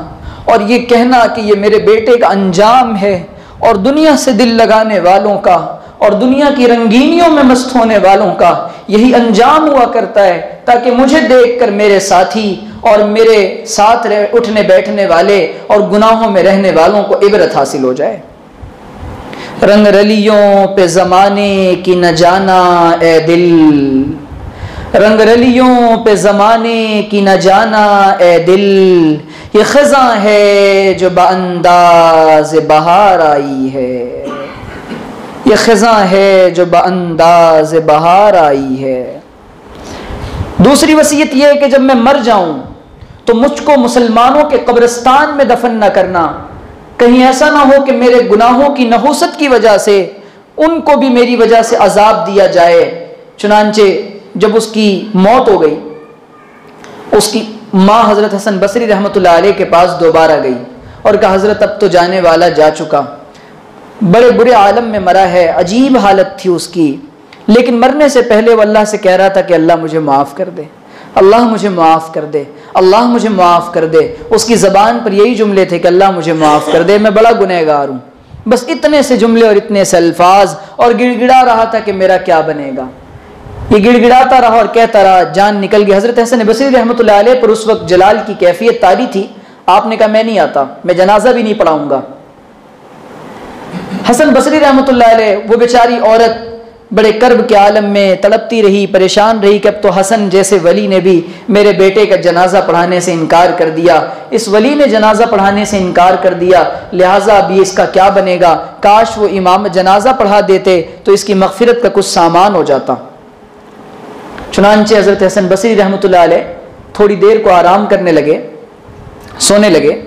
اور یہ کہنا کہ یہ میرے بیٹے کا انجام ہے، اور دنیا سے دل لگانے والوں کا اور دنیا کی رنگینیوں میں مست ہونے والوں کا یہی انجام ہوا کرتا ہے، تاکہ مجھے دیکھ کر میرے ساتھی اور میرے ساتھ اٹھنے بیٹھنے والے اور گناہوں میں رہنے والوں کو عبرت حاصل ہو جائے۔ رنگ رلیوں پہ زمانے کی نہ جانا اے دل، رنگ رلیوں پہ زمانے کی نہ جانا اے دل، یہ خزاں ہے جو بانداز بہار آئی ہے، یہ خزاں ہے جو بانداز بہار آئی ہے۔ دوسری وصیت یہ ہے کہ جب میں مر جاؤں تو مجھ کو مسلمانوں کے قبرستان میں دفن نہ کرنا، کہیں ایسا نہ ہو کہ میرے گناہوں کی نحوست کی وجہ سے ان کو بھی میری وجہ سے عذاب دیا جائے۔ چنانچہ جب اس کی موت ہو گئی، اس کی ماں حضرت حسن بصری رحمۃ اللہ علیہ کے پاس دوبارہ گئی اور کہا حضرت اب تو جانے والا جا چکا، بڑے برے عالم میں مرا ہے، عجیب حالت تھی اس کی، لیکن مرنے سے پہلے وہ اللہ سے کہہ رہا تھا کہ اللہ مجھے معاف کر دے، اللہ مجھے معاف کر دے، اللہ مجھے معاف کر دے۔ اس کی زبان پر یہی جملے تھے کہ اللہ مجھے معاف کر دے، میں بڑا گنہگار ہوں، بس اتنے سے جملے اور اتنے سے الفاظ، اور گڑ گڑا رہا تھا کہ میرا کیا بنے گا۔ یہ گڑ گڑاتا رہا اور کہتا رہا، جان نکل گئی۔ حضرت حسن بصری رحمۃ اللہ علیہ پر اس وقت جلال کی کیفیت طاری تھی، آپ نے کہا میں نہیں آتا، میں جنازہ بھی نہیں پڑھاؤں گا۔ حسن بصری رحمۃ اللہ علیہ، وہ بیچاری عورت بڑے کرب کے عالم میں تڑپتی رہی، پریشان رہی کہ اب تو حسن جیسے ولی نے بھی میرے بیٹے کا جنازہ پڑھانے سے انکار کر دیا، اس ولی نے جنازہ پڑھانے سے انکار کر دیا، لہٰذا اب یہ اس کا کیا بنے گا، کاش وہ امام جنازہ پڑھا دیتے تو اس کی مغفرت کا کچھ سامان ہو جاتا۔ چنانچہ حضرت حسن بصری رحمۃ اللہ علیہ تھوڑی دیر کو آرام کرنے لگے، سونے لگے،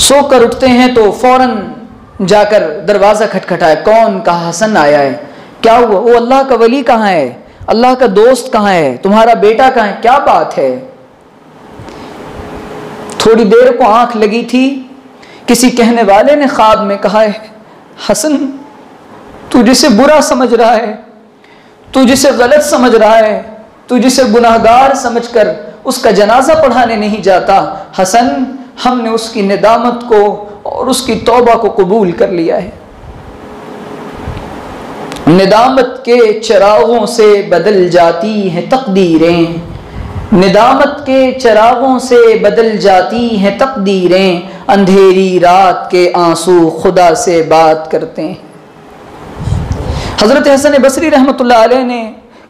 سو کر اٹھتے ہیں تو فوراً جا کر دروازہ کھٹکھٹایا، کون؟ کہا حسن آیا ہے۔ کیا ہوا؟ وہ اللہ کا ولی کہاں ہے، اللہ کا دوست کہاں ہے، تمہارا بیٹا کہاں ہے، کیا بات ہے؟ تھوڑی دیر کو آنکھ لگی تھی، کسی کہنے والے نے خواب میں کہا ہے حسن تو جسے برا سمجھ رہا ہے، تو جسے غلط سمجھ رہا ہے، تو جسے گناہگار سمجھ کر اس کا جنازہ پڑھانے نہیں جاتا، حسن ہم نے اس کی ندامت کو اور اس کی توبہ کو قبول کر لیا ہے۔ ندامت کے چراغوں سے بدل جاتی ہیں تقدیریں، ندامت کے چراغوں سے بدل جاتی ہیں تقدیریں، اندھیری رات کے آنسو خدا سے بات کرتے ہیں۔ حضرت حسن بصری رحمۃ اللہ علیہ نے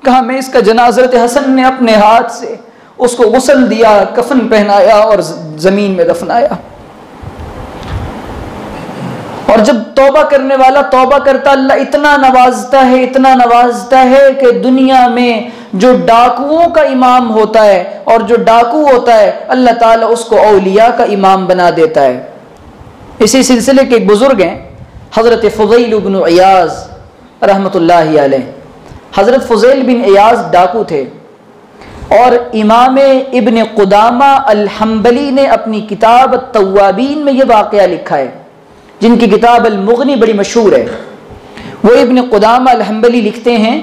کہا میں اس کا جنازہ، حضرت حسن نے اپنے ہاتھ سے اس کو غسل دیا، کفن پہنایا اور زمین میں دفنایا۔ اور جب توبہ کرنے والا توبہ کرتا، اللہ اتنا نوازتا ہے، اتنا نوازتا ہے کہ دنیا میں جو ڈاکوؤں کا امام ہوتا ہے اور جو ڈاکو ہوتا ہے، اللہ تعالیٰ اس کو اولیاء کا امام بنا دیتا ہے۔ اسی سلسلے کے ایک بزرگ ہیں حضرت فضیل بن عیاض رحمۃ اللہ علیہ۔ حضرت فضیل بن عیاض ڈاکو تھے، اور امام ابن قدامہ الحنبلی نے اپنی کتاب التوابین میں یہ واقعہ لکھا ہے، جن کی کتاب المغنی بڑی مشہور ہے۔ وہ ابن قدامہ الحنبلی لکھتے ہیں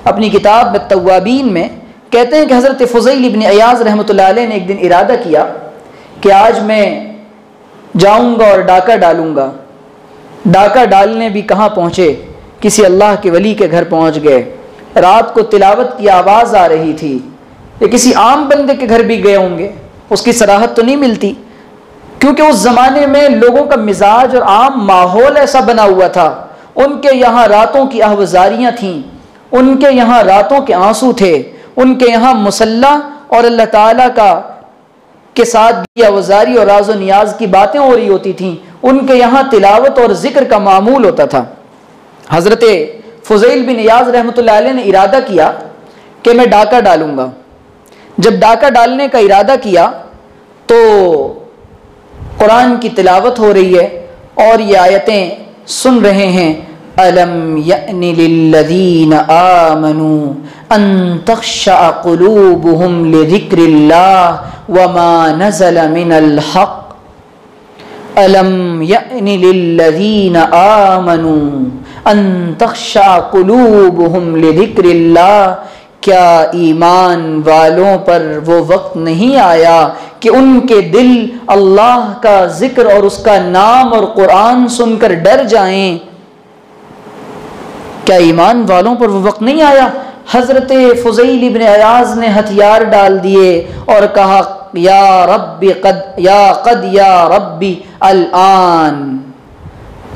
اپنی کتاب التوابین میں، کہتے ہیں کہ حضرت فضیل بن عیاض رحمۃ اللہ علیہ نے ایک دن ارادہ کیا کہ آج میں جاؤں گا اور ڈاکہ ڈالوں گا۔ ڈاکہ ڈالنے بھی کہاں پہنچے، کسی اللہ کے ولی کے گھر پہنچ گئے۔ رات کو تلاوت کی آواز آ رہی تھی، یہ کسی عام بندے کے گھر بھی گئے ہوں گے، اس کی صراحت تو نہیں ملتی، کیونکہ اس زمانے میں لوگوں کا مزاج اور عام ماحول ایسا بنا ہوا تھا۔ ان کے یہاں راتوں کی احوزاریاں تھیں، ان کے یہاں راتوں کے آنسو تھے، ان کے یہاں مصلی اور اللہ تعالیٰ کے ساتھ احوزاری اور راز و نیاز کی باتیں ہو رہی ہوتی تھیں، ان کے یہاں تلاوت اور ذکر کا معمول ہوتا تھا۔ حضرت فضیل بن عیاض رحمۃ اللہ علیہ نے ارادہ کیا کہ میں ڈاکہ ڈالوں گا۔ جب ڈاکہ ڈالنے کا ارادہ کیا تو قرآن کی تلاوت ہو رہی ہے اور یہ آیتیں سن رہے ہیں، الم یأن للذین آمنوا ان تخشع قلوبهم لذکر اللہ وما نزل من الحق الم یأن للذین آمنوا ان تخشع قلوبهم لذکر اللہ، کیا ایمان والوں پر وہ وقت نہیں آیا کہ ان کے دل اللہ کا ذکر اور اس کا نام اور قرآن سن کر ڈر جائیں؟ کیا ایمان والوں پر وہ وقت نہیں آیا؟ حضرت فضیل ابن عیاض نے ہتھیار ڈال دیے اور کہا یا ربی الآن،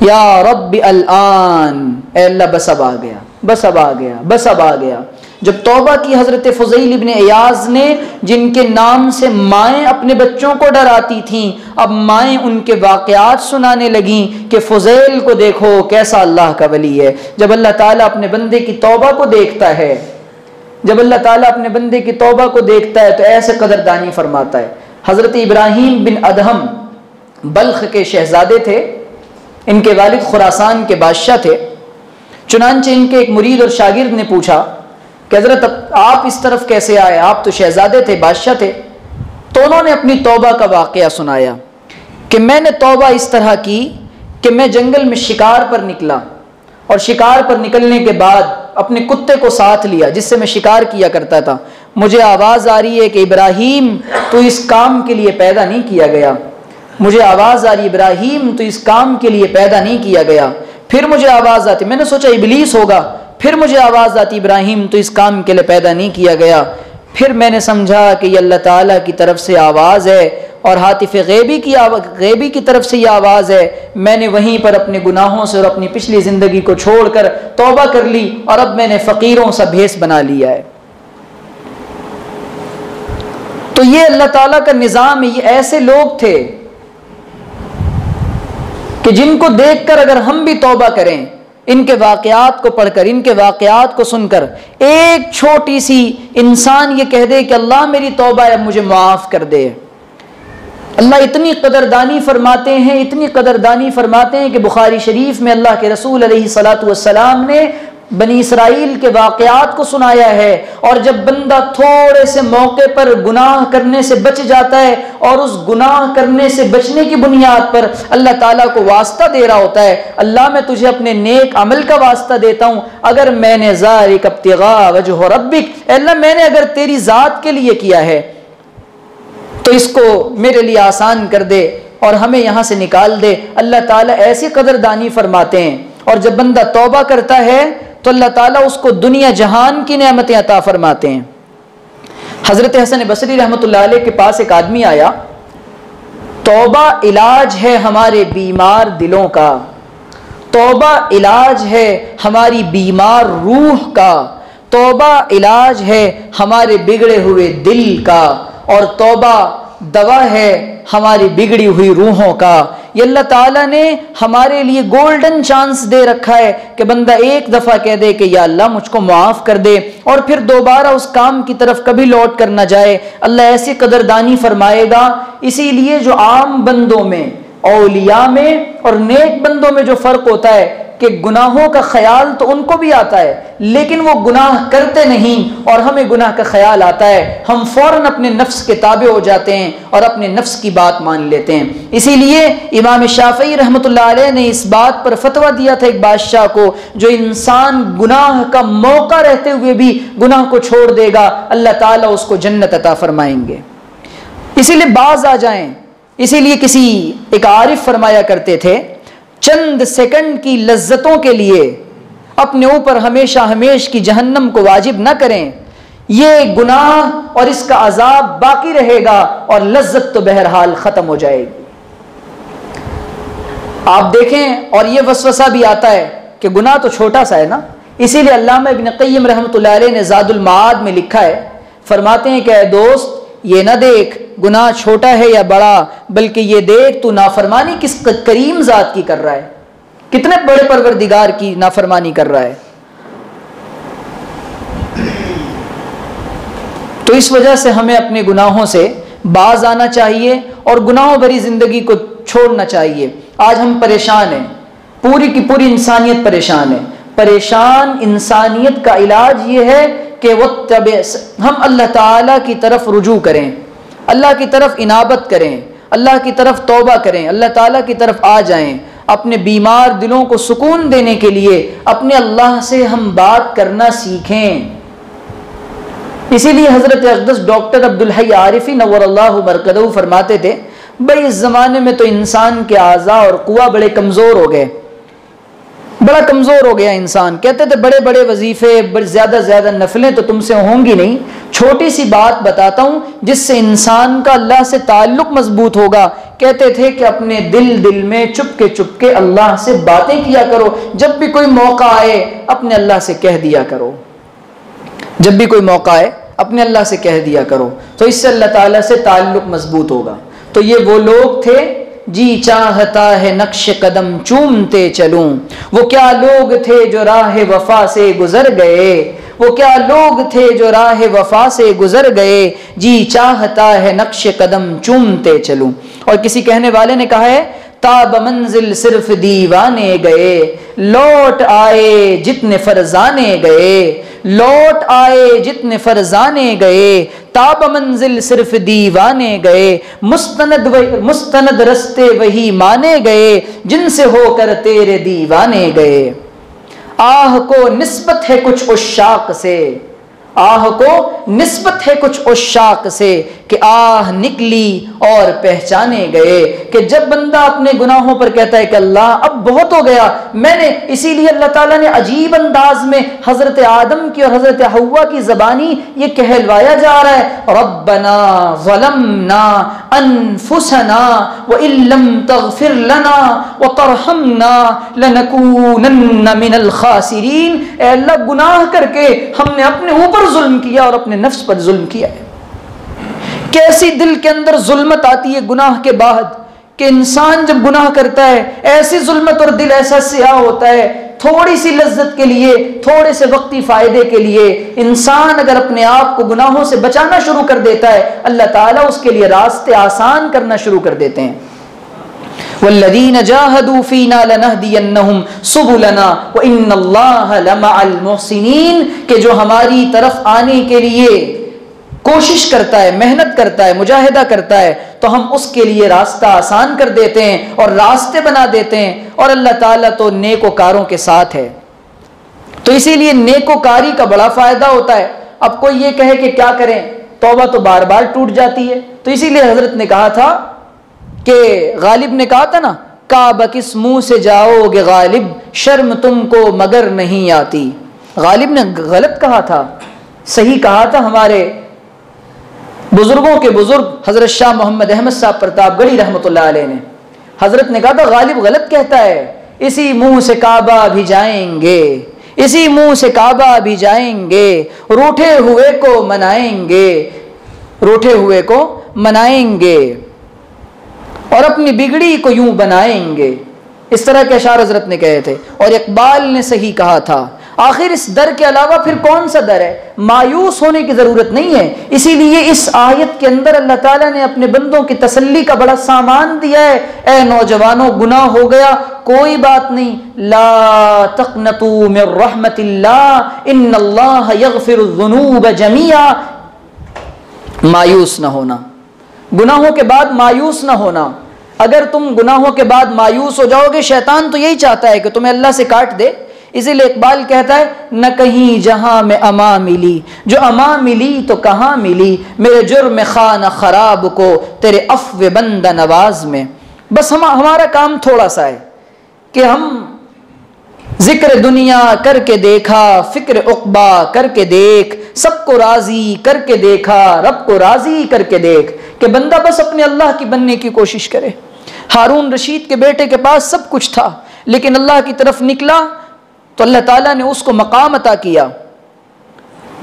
یا ربی الآن، اے اللہ بس اب آ گیا، بس اب آ گیا، بس اب آ گیا۔ جب توبہ کی حضرت فضیل ابن عیاض نے، جن کے نام سے مائیں اپنے بچوں کو ڈراتی تھیں، اب مائیں ان کے واقعات سنانے لگیں کہ فضیل کو دیکھو کیسا اللہ کا ولی ہے۔ جب اللہ تعالیٰ اپنے بندے کی توبہ کو دیکھتا ہے، جب اللہ تعالیٰ اپنے بندے کی توبہ کو دیکھتا ہے تو ایسے قدردانی فرماتا ہے۔ حضرت ابراہیم بن ادہم بلخ کے شہزادے تھے، ان کے والد خراسان کے بادشاہ تھے۔ چنانچہ ان کے ایک مرید اور شاگرد نے پوچھا کہ حضرت آپ اس طرف کیسے آئے؟ آپ تو شہزادے تھے، بادشاہ تھے۔ تو انہوں نے اپنی توبہ کا واقعہ سنایا کہ میں نے توبہ اس طرح کی کہ میں جنگل میں شکار پر نکلا، اور شکار پر نکلنے کے بعد اپنے کتے کو ساتھ لیا جس سے میں شکار کیا کرتا تھا۔ مجھے آواز آ رہی ہے کہ ابراہیم تو اس کام کے لیے پیدا نہیں کیا گیا، مجھے آواز آ رہی ابراہیم تو اس کام کے لیے پیدا نہیں کیا گیا۔ پھر مجھے آواز آتی، میں نے سوچا ابلیس ہوگا، پھر مجھے آواز آتی ابراہیم تو اس کام کے لیے پیدا نہیں کیا گیا۔ پھر میں نے سمجھا کہ یہ اللہ تعالیٰ کی طرف سے آواز ہے اور ہاتف غیبی کی طرف سے یہ آواز ہے۔ میں نے وہیں پر اپنے گناہوں سے اور اپنی پچھلی زندگی کو چھوڑ کر توبہ کر لی، اور اب میں نے فقیروں سا بھیس بنا لیا ہے۔ تو یہ اللہ تعالیٰ کا نظام ہے۔ یہ ایسے لوگ تھے کہ جن کو دیکھ کر اگر ہم بھی توبہ کریں، ان کے واقعات کو پڑھ کر، ان کے واقعات کو سن کر، ایک چھوٹی سی انسان یہ کہہ دے کہ اللہ میری توبہ ہے، مجھے معاف کر دے، اللہ اتنی قدردانی فرماتے ہیں، اتنی قدردانی فرماتے ہیں کہ بخاری شریف میں اللہ کے رسول علیہ الصلاۃ والسلام نے بنی اسرائیل کے واقعات کو سنایا ہے۔ اور جب بندہ تھوڑے سے موقع پر گناہ کرنے سے بچ جاتا ہے، اور اس گناہ کرنے سے بچنے کی بنیاد پر اللہ تعالیٰ کو واسطہ دے رہا ہوتا ہے، اللہ میں تجھے اپنے نیک عمل کا واسطہ دیتا ہوں، اگر میں نے ذالک ابتغاء وجہ ربک، اے اللہ میں نے اگر تیری ذات کے لیے کیا ہے تو اس کو میرے لیے آسان کر دے اور ہمیں یہاں سے نکال دے۔ اللہ تعالیٰ ایسی قدردانی فرماتے ہیں، اور جب بندہ توبہ کرتا ہے تو اللہ تعالیٰ اس کو دنیا جہان کی نعمتیں عطا فرماتے ہیں۔ حضرت حسن بصری رحمۃ اللہ علیہ کے پاس ایک آدمی آیا، توبہ علاج ہے ہمارے بیمار دلوں کا، توبہ علاج ہے ہماری بیمار روح کا، توبہ علاج ہے ہمارے بگڑے ہوئے دل کا، اور توبہ دوا ہے ہماری بگڑی ہوئی روحوں کا۔ یہ اللہ تعالیٰ نے ہمارے لیے گولڈن چانس دے رکھا ہے کہ بندہ ایک دفعہ کہہ دے کہ یا اللہ مجھ کو معاف کر دے، اور پھر دوبارہ اس کام کی طرف کبھی لوٹ کر نہ جائے۔ اللہ ایسی قدردانی فرمائے گا۔ اسی لیے جو عام بندوں میں، اولیاء میں اور نیک بندوں میں جو فرق ہوتا ہے کہ گناہوں کا خیال تو ان کو بھی آتا ہے لیکن وہ گناہ کرتے نہیں، اور ہمیں گناہ کا خیال آتا ہے، ہم فوراً اپنے نفس کے تابع ہو جاتے ہیں اور اپنے نفس کی بات مان لیتے ہیں۔ اسی لیے امام شافعی رحمۃ اللہ علیہ نے اس بات پر فتویٰ دیا تھا ایک بادشاہ کو، جو انسان گناہ کا موقع رہتے ہوئے بھی گناہ کو چھوڑ دے گا، اللہ تعالیٰ اس کو جنت عطا فرمائیں گے۔ اسی لیے باز آ جائیں۔ اسی لیے کسی ایک عارف فرمایا کرتے تھے، چند سیکنڈ کی لذتوں کے لیے اپنے اوپر ہمیشہ ہمیش کی جہنم کو واجب نہ کریں، یہ گناہ اور اس کا عذاب باقی رہے گا اور لذت تو بہرحال ختم ہو جائے گی۔ آپ دیکھیں، اور یہ وسوسہ بھی آتا ہے کہ گناہ تو چھوٹا سا ہے نا، اسی لیے علامہ ابن قیم رحمۃ اللہ علیہ نے زاد المعاد میں لکھا ہے، فرماتے ہیں کہ اے دوست یہ نہ دیکھ گناہ چھوٹا ہے یا بڑا، بلکہ یہ دیکھ تو نافرمانی کس کریم ذات کی کر رہا ہے، کتنے بڑے پروردگار کی نافرمانی کر رہا ہے۔ تو اس وجہ سے ہمیں اپنے گناہوں سے باز آنا چاہیے اور گناہوں بھری زندگی کو چھوڑنا چاہیے۔ آج ہم پریشان ہیں، پوری کی پوری انسانیت پریشان ہے. پریشان انسانیت کا علاج یہ ہے کہ ہم اللہ تعالیٰ کی طرف رجوع کریں، اللہ کی طرف انابت کریں، اللہ کی طرف توبہ کریں، اللہ تعالیٰ کی طرف آ جائیں. اپنے بیمار دلوں کو سکون دینے کے لیے اپنے اللہ سے ہم بات کرنا سیکھیں. اسی لیے حضرت اقدس ڈاکٹر عبدالحی عارفی نور اللہ مرکزہ فرماتے تھے بھائی اس زمانے میں تو انسان کے اعضاء اور قوا بڑے کمزور ہو گئے، بڑا کمزور ہو گیا انسان. کہتے تھے بڑے بڑے وظیفے، زیادہ نفلیں تو تم سے ہوں گی نہیں، چھوٹی سی بات بتاتا ہوں جس سے انسان کا اللہ سے تعلق مضبوط ہوگا. کہتے تھے کہ اپنے دل میں چپ کے اللہ سے باتیں کیا کرو. جب بھی کوئی موقع آئے اپنے اللہ سے کہہ دیا کرو، جب بھی کوئی موقع آئے اپنے اللہ سے کہہ دیا کرو، تو اس سے اللہ تعالیٰ سے تعلق مضبوط ہوگا. تو یہ وہ لوگ تھے جی چاہتا ہے نقش قدم چومتے چلوں، وہ کیا لوگ تھے جو راہ وفا سے گزر گئے، وہ کیا لوگ تھے جو راہ وفا سے گزر گئے، جی چاہتا ہے نقش قدم چومتے چلوں. اور کسی کہنے والے نے کہا ہے تاب منزل صرف دیوانے گئے، لوٹ آئے جتنے فرزانے گئے، لوٹ آئے جتنے گئے، تاب منزل صرف دیوانے گئے، مستند رستے وہی مانے گئے، جن سے ہو کر تیرے دیوانے گئے. آہ کو نسبت ہے کچھ عشاق سے، آہ کو نسبت ہے کچھ عشاق سے، کہ آہ نکلی اور پہچانے گئے. کہ جب بندہ اپنے گناہوں پر کہتا ہے کہ اللہ اب بہت ہو گیا میں نے، اسی لیے اللہ تعالیٰ نے عجیب انداز میں حضرت آدم کی اور حضرت حوا کی زبانی یہ کہلوایا جا رہا ہے ربنا ظلمنا انفسنا وان لم تغفر لنا وترحمنا لنکونن من الخاسرین. اے اللہ گناہ کر کے ہم نے اپنے اوپر ظلم کیا اور اپنے نفس پر ظلم کیا ہے. کیسی دل کے اندر ظلمت آتی ہے گناہ کے بعد، کہ انسان جب گناہ کرتا ہے ایسی ظلمت اور دل ایسا سیاہ ہوتا ہے. تھوڑی سی لذت کے لیے، تھوڑے سے وقتی فائدے کے لیے انسان اگر اپنے آپ کو گناہوں سے بچانا شروع کر دیتا ہے اللہ تعالیٰ اس کے لیے راستے آسان کرنا شروع کر دیتے ہیں. والذین جاہدوا فینا لنہدینہم سبلنا وان اللہ لمع المحسنین. کہ جو ہماری طرف آنے کے لیے کوشش کرتا ہے، محنت کرتا ہے، مجاہدہ کرتا ہے تو ہم اس کے لیے راستہ آسان کر دیتے ہیں اور راستے بنا دیتے ہیں. اور اللہ تعالیٰ تو نیکوکاروں کے ساتھ ہے. تو اسی لیے نیکوکاری کا بڑا فائدہ ہوتا ہے. اب کوئی یہ کہے کہ کیا کریں، توبہ تو بار بار ٹوٹ جاتی ہے. تو اسی لیے حضرت نے کہا تھا کہ غالب نے کہا تھا نا کعبہ کس منہ سے جاؤ گے غالب، شرم تم کو مگر نہیں آتی. غالب نے غلط کہا تھا، صحیح کہا تھا ہمارے بزرگوں کے بزرگ حضرت شاہ محمد احمد صاحب پرتاپ گڑھی رحمۃ اللہ علیہ نے. حضرت نے کہا تھا غالب غلط کہتا ہے، اسی منہ سے کعبہ بھی جائیں گے، اسی منہ سے کعبہ بھی جائیں گے، روٹھے ہوئے کو منائیں گے، روٹھے ہوئے کو منائیں گے اور اپنی بگڑی کو یوں بنائیں گے. اس طرح کے اشعار حضرت نے کہے تھے. اور اقبال نے صحیح کہا تھا. آخر اس در کے علاوہ پھر کون سا در ہے؟ مایوس ہونے کی ضرورت نہیں ہے. اسی لیے اس آیت کے اندر اللہ تعالیٰ نے اپنے بندوں کی تسلی کا بڑا سامان دیا ہے. اے نوجوانوں گناہ ہو گیا کوئی بات نہیں، لا تقنطوا من رحمت اللہ ان اللہ یغفر الذنوب جميعا. مایوس نہ ہونا، گناہوں کے بعد مایوس نہ ہونا. اگر تم گناہوں کے بعد مایوس ہو جاؤ گے شیطان تو یہی چاہتا ہے کہ تمہیں اللہ سے کاٹ دے. اسی لیے اقبال کہتا ہے نہ کہیں جہاں میں اما ملی، جو اما ملی تو کہاں ملی، میرے جرم خانہ خراب کو تیرے عفو بندہ نواز میں. بس ہمارا کام تھوڑا سا ہے کہ ہم ذکر دنیا کر کے دیکھا، فکر عقبہ کر کے دیکھ، سب کو راضی کر کے دیکھا، رب کو راضی کر کے دیکھ. کہ بندہ بس اپنے اللہ کی بننے کی کوشش کرے. ہارون رشید کے بیٹے کے پاس سب کچھ تھا لیکن اللہ کی طرف نکلا تو اللہ تعالیٰ نے اس کو مقام عطا کیا.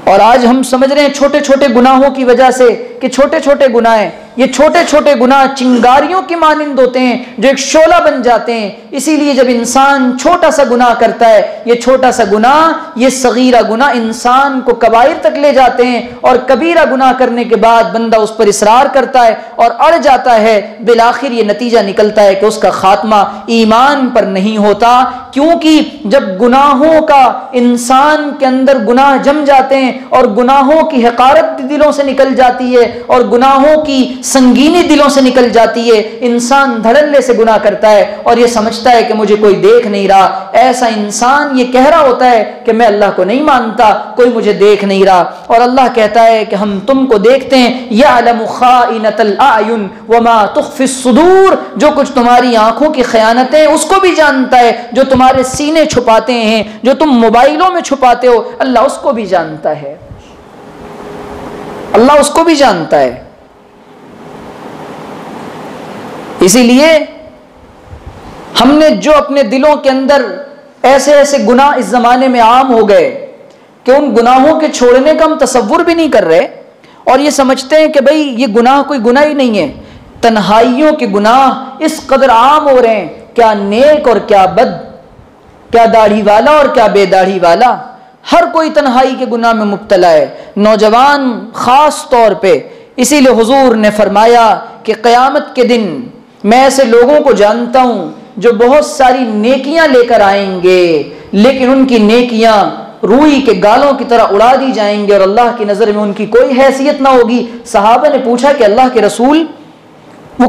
اور آج ہم سمجھ رہے ہیں چھوٹے چھوٹے گناہوں کی وجہ سے کہ چھوٹے چھوٹے گناہ ہیں، یہ چھوٹے چھوٹے گناہ چنگاریوں کی مانند ہوتے ہیں جو ایک شعلہ بن جاتے ہیں۔ اسی لیے جب انسان چھوٹا سا گناہ کرتا ہے، یہ چھوٹا سا گناہ، یہ صغیرہ گناہ انسان کو کبائر تک لے جاتے ہیں، اور کبیرہ گناہ کرنے کے بعد بندہ اس پر اصرار کرتا ہے اور اڑ جاتا ہے، بالآخر یہ نتیجہ نکلتا ہے کہ اس کا خاتمہ ایمان پر نہیں ہوتا۔ کیونکہ جب گناہوں کا انسان کے اندر گناہ جم جاتے ہیں اور گناہوں کی حقارت دلوں سے نکل جاتی ہے اور گناہوں کی سنگینی دلوں سے نکل جاتی ہے، انسان دھڑلے سے گناہ کرتا ہے اور یہ سمجھتا ہے کہ مجھے کوئی دیکھ نہیں رہا۔ ایسا انسان یہ کہہ رہا ہوتا ہے کہ میں اللہ کو نہیں مانتا، کوئی مجھے دیکھ نہیں رہا، اور اللہ کہتا ہے کہ ہم تم کو دیکھتے ہیں۔ یعلم خائنۃ الاعین وما تخفی الصدور، جو کچھ تمہاری آنکھوں کی خیانتیں اس کو بھی جانتا ہے، جو تمہارے سینے چھپاتے ہیں، جو تم موبائلوں میں چھپاتے ہو، اللہ اس کو بھی جانتا ہے، اللہ اس کو بھی جانتا ہے۔ اسی لیے ہم نے جو اپنے دلوں کے اندر ایسے ایسے گناہ اس زمانے میں عام ہو گئے کہ ان گناہوں کے چھوڑنے کا ہم تصور بھی نہیں کر رہے، اور یہ سمجھتے ہیں کہ بھئی یہ گناہ کوئی گناہ ہی نہیں ہے۔ تنہائیوں کے گناہ اس قدر عام ہو رہے ہیں، کیا نیک اور کیا بد، کیا داڑھی والا اور کیا بے داڑھی والا، ہر کوئی تنہائی کے گناہ میں مبتلا ہے، نوجوان خاص طور پہ۔ اسی لیے حضور نے فرمایا کہ قیامت کے دن میں ایسے لوگوں کو جانتا ہوں جو بہت ساری نیکیاں لے کر آئیں گے، لیکن ان کی نیکیاں روئی کے گالوں کی طرح اڑا دی جائیں گے اور اللہ کی نظر میں ان کی کوئی حیثیت نہ ہوگی۔ صحابہ نے پوچھا کہ اللہ کے رسول وہ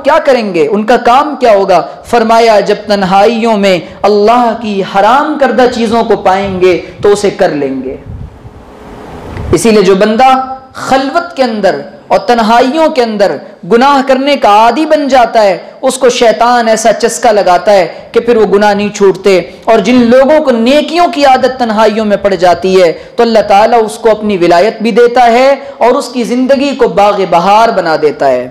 کیا کریں گے، ان کا کام کیا ہوگا؟ فرمایا جب تنہائیوں میں اللہ کی حرام کردہ چیزوں کو پائیں گے تو اسے کر لیں گے۔ اسی لیے جو بندہ خلوت کے اندر اور تنہائیوں کے اندر گناہ کرنے کا عادی بن جاتا ہے، اس کو شیطان ایسا چسکا لگاتا ہے کہ پھر وہ گناہ نہیں چھوٹتے۔ اور جن لوگوں کو نیکیوں کی عادت تنہائیوں میں پڑ جاتی ہے تو اللہ تعالیٰ اس کو اپنی ولایت بھی دیتا ہے اور اس کی زندگی کو باغ بہار بنا دیتا ہے۔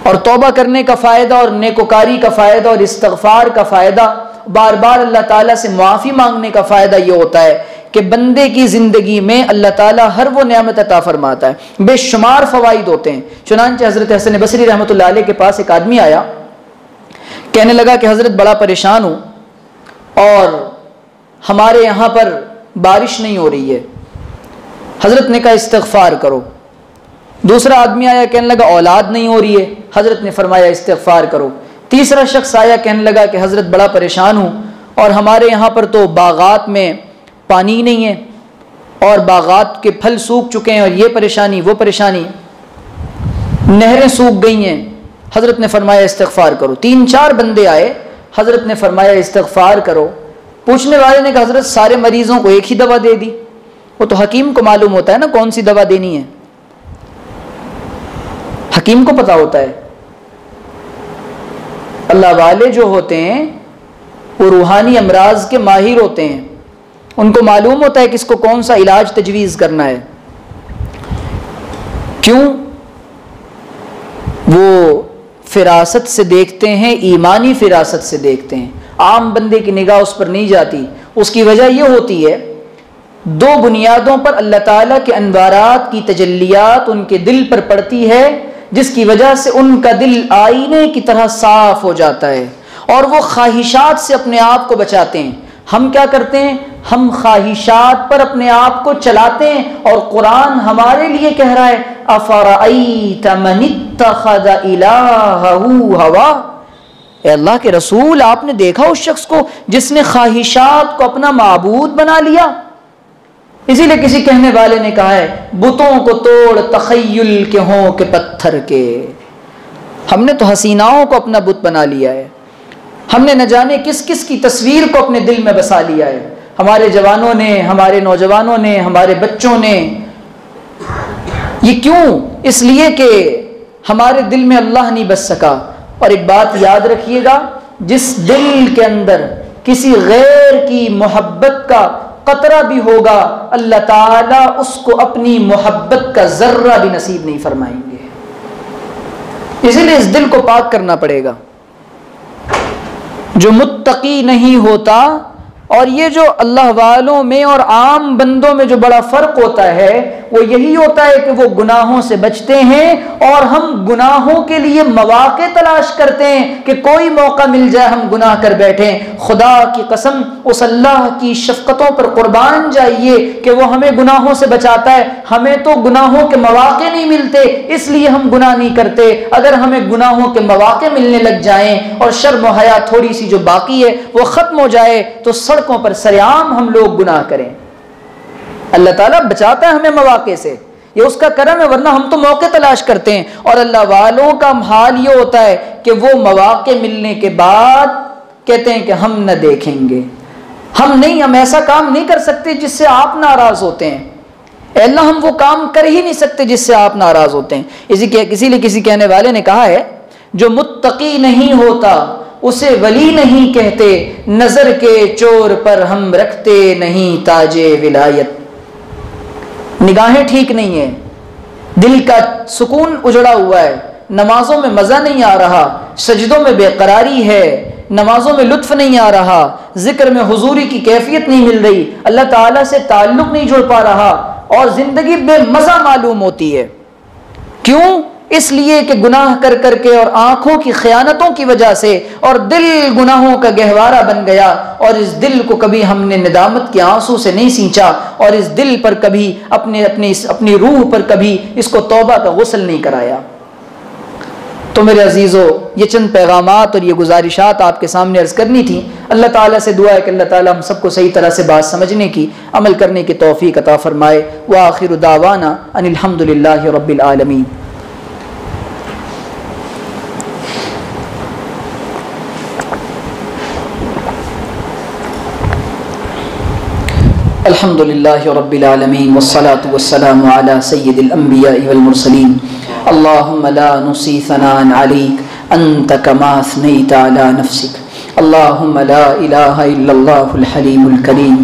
اور توبہ کرنے کا فائدہ اور نیکوکاری کا فائدہ اور استغفار کا فائدہ، بار بار اللہ تعالیٰ سے معافی مانگنے کا فائدہ یہ ہوتا ہے کہ بندے کی زندگی میں اللہ تعالیٰ ہر وہ نعمت عطا فرماتا ہے، بے شمار فوائد ہوتے ہیں۔ چنانچہ حضرت حسن بصری رحمۃ اللہ علیہ کے پاس ایک آدمی آیا، کہنے لگا کہ حضرت بڑا پریشان ہوں اور ہمارے یہاں پر بارش نہیں ہو رہی ہے۔ حضرت نے کہا استغفار کرو۔ دوسرا آدمی آیا، کہنے لگا اولاد نہیں ہو رہی ہے۔ حضرت نے فرمایا استغفار کرو۔ تیسرا شخص آیا، کہنے لگا کہ حضرت بڑا پریشان ہوں اور ہمارے یہاں پر تو باغات میں پانی نہیں ہے اور باغات کے پھل سوکھ چکے ہیں اور یہ پریشانی وہ پریشانی، نہریں سوکھ گئی ہیں۔ حضرت نے فرمایا استغفار کرو۔ 3-4 بندے آئے، حضرت نے فرمایا استغفار کرو۔ پوچھنے والے نے کہا حضرت سارے مریضوں کو ایک ہی دوا دے دی؟ وہ تو حکیم کو معلوم ہوتا ہے نا کون سی دوا دینی ہے، حکیم کو پتا ہوتا ہے۔ اللہ والے جو ہوتے ہیں وہ روحانی امراض کے ماہر ہوتے ہیں، ان کو معلوم ہوتا ہے کہ اس کو کون سا علاج تجویز کرنا ہے۔ کیوں؟ وہ فراست سے دیکھتے ہیں، ایمانی فراست سے دیکھتے ہیں، عام بندے کی نگاہ اس پر نہیں جاتی۔ اس کی وجہ یہ ہوتی ہے 2 بنیادوں پر اللہ تعالیٰ کے انوارات کی تجلیات ان کے دل پر پڑتی ہے، جس کی وجہ سے ان کا دل آئینے کی طرح صاف ہو جاتا ہے اور وہ خواہشات سے اپنے آپ کو بچاتے ہیں۔ ہم کیا کرتے ہیں؟ ہم خواہشات پر اپنے آپ کو چلاتے ہیں، اور قرآن ہمارے لیے کہہ رہا ہے افرأیت من اتخذ الہہ ہوا، اے اللہ کے رسول آپ نے دیکھا اس شخص کو جس نے خواہشات کو اپنا معبود بنا لیا۔ اسی لیے کسی کہنے والے نے کہا ہے بتوں کو توڑ تخیل کے ہوں کہ پتھر کے۔ ہم نے تو حسیناؤں کو اپنا بت بنا لیا ہے، ہم نے نہ جانے کس کس کی تصویر کو اپنے دل میں بسا لیا ہے، ہمارے جوانوں نے، ہمارے نوجوانوں نے، ہمارے بچوں نے۔ یہ کیوں؟ اس لیے کہ ہمارے دل میں اللہ نہیں بس سکا۔ اور ایک بات یاد رکھیے گا، جس دل کے اندر کسی غیر کی محبت کا قطرہ بھی ہوگا اللہ تعالیٰ اس کو اپنی محبت کا ذرہ بھی نصیب نہیں فرمائیں گے۔ اسی لیے اس دل کو پاک کرنا پڑے گا۔ جو متقی نہیں ہوتا اور یہ جو اللہ والوں میں اور عام بندوں میں جو بڑا فرق ہوتا ہے وہ یہی ہوتا ہے کہ وہ گناہوں سے بچتے ہیں، اور ہم گناہوں کے لیے مواقع تلاش کرتے ہیں کہ کوئی موقع مل جائے ہم گناہ کر بیٹھیں۔ خدا کی قسم اس اللہ کی شفقتوں پر قربان جائیے کہ وہ ہمیں گناہوں سے بچاتا ہے۔ ہمیں تو گناہوں کے مواقع نہیں ملتے، اس لیے ہم گناہ نہیں کرتے۔ اگر ہمیں گناہوں کے مواقع ملنے لگ جائیں اور شرم و حیا تھوڑی سی جو باقی ہے وہ ختم ہو جائے تو سڑکوں پر سرعام ہم لوگ گناہ کریں۔ اللہ تعالیٰ بچاتا ہے ہمیں مواقع سے، یہ اس کا کرم ہے، ورنہ ہم تو موقع تلاش کرتے ہیں۔ اور اللہ والوں کا حال یہ ہوتا ہے کہ وہ مواقع ملنے کے بعد کہتے ہیں کہ ہم نہ دیکھیں گے، ہم ایسا کام نہیں کر سکتے جس سے آپ ناراض ہوتے ہیں۔ اے اللہ ہم وہ کام کر ہی نہیں سکتے جس سے آپ ناراض ہوتے ہیں۔ اسی لیے کسی کہنے والے نے کہا ہے جو متقی نہیں ہوتا اسے ولی نہیں کہتے، نظر کے چور پر ہم رکھتے نہیں تاج ولایت۔ نگاہیں ٹھیک نہیں ہیں، دل کا سکون اجڑا ہوا ہے، نمازوں میں مزہ نہیں آ رہا، سجدوں میں بے قراری ہے، نمازوں میں لطف نہیں آ رہا، ذکر میں حضوری کی کیفیت نہیں مل رہی، اللہ تعالیٰ سے تعلق نہیں جڑ پا رہا، اور زندگی بے مزہ معلوم ہوتی ہے۔ کیوں؟ اس لیے کہ گناہ کر کر کے اور آنکھوں کی خیانتوں کی وجہ سے اور دل گناہوں کا گہوارہ بن گیا، اور اس دل کو کبھی ہم نے ندامت کے آنسو سے نہیں سینچا، اور اس دل پر کبھی اپنی روح پر کبھی اس کو توبہ کا غسل نہیں کرایا۔ تو میرے عزیزو، یہ چند پیغامات اور یہ گزارشات آپ کے سامنے عرض کرنی تھی۔ اللہ تعالیٰ سے دعا ہے کہ اللہ تعالیٰ ہم سب کو صحیح طرح سے بات سمجھنے کی، عمل کرنے کی توفیق عطا فرمائے۔ وآخر دعوانا ان الحمدللہ رب العالمین۔ الحمد للہ رب العالمین والصلاة والسلام علی سید الانبیاء والمرسلین۔ اللہم لا نحصی ثناء علیک انت کما اثنیت علی نفسک۔ اللہم لا الہ الا اللہ الحلیم الکریم۔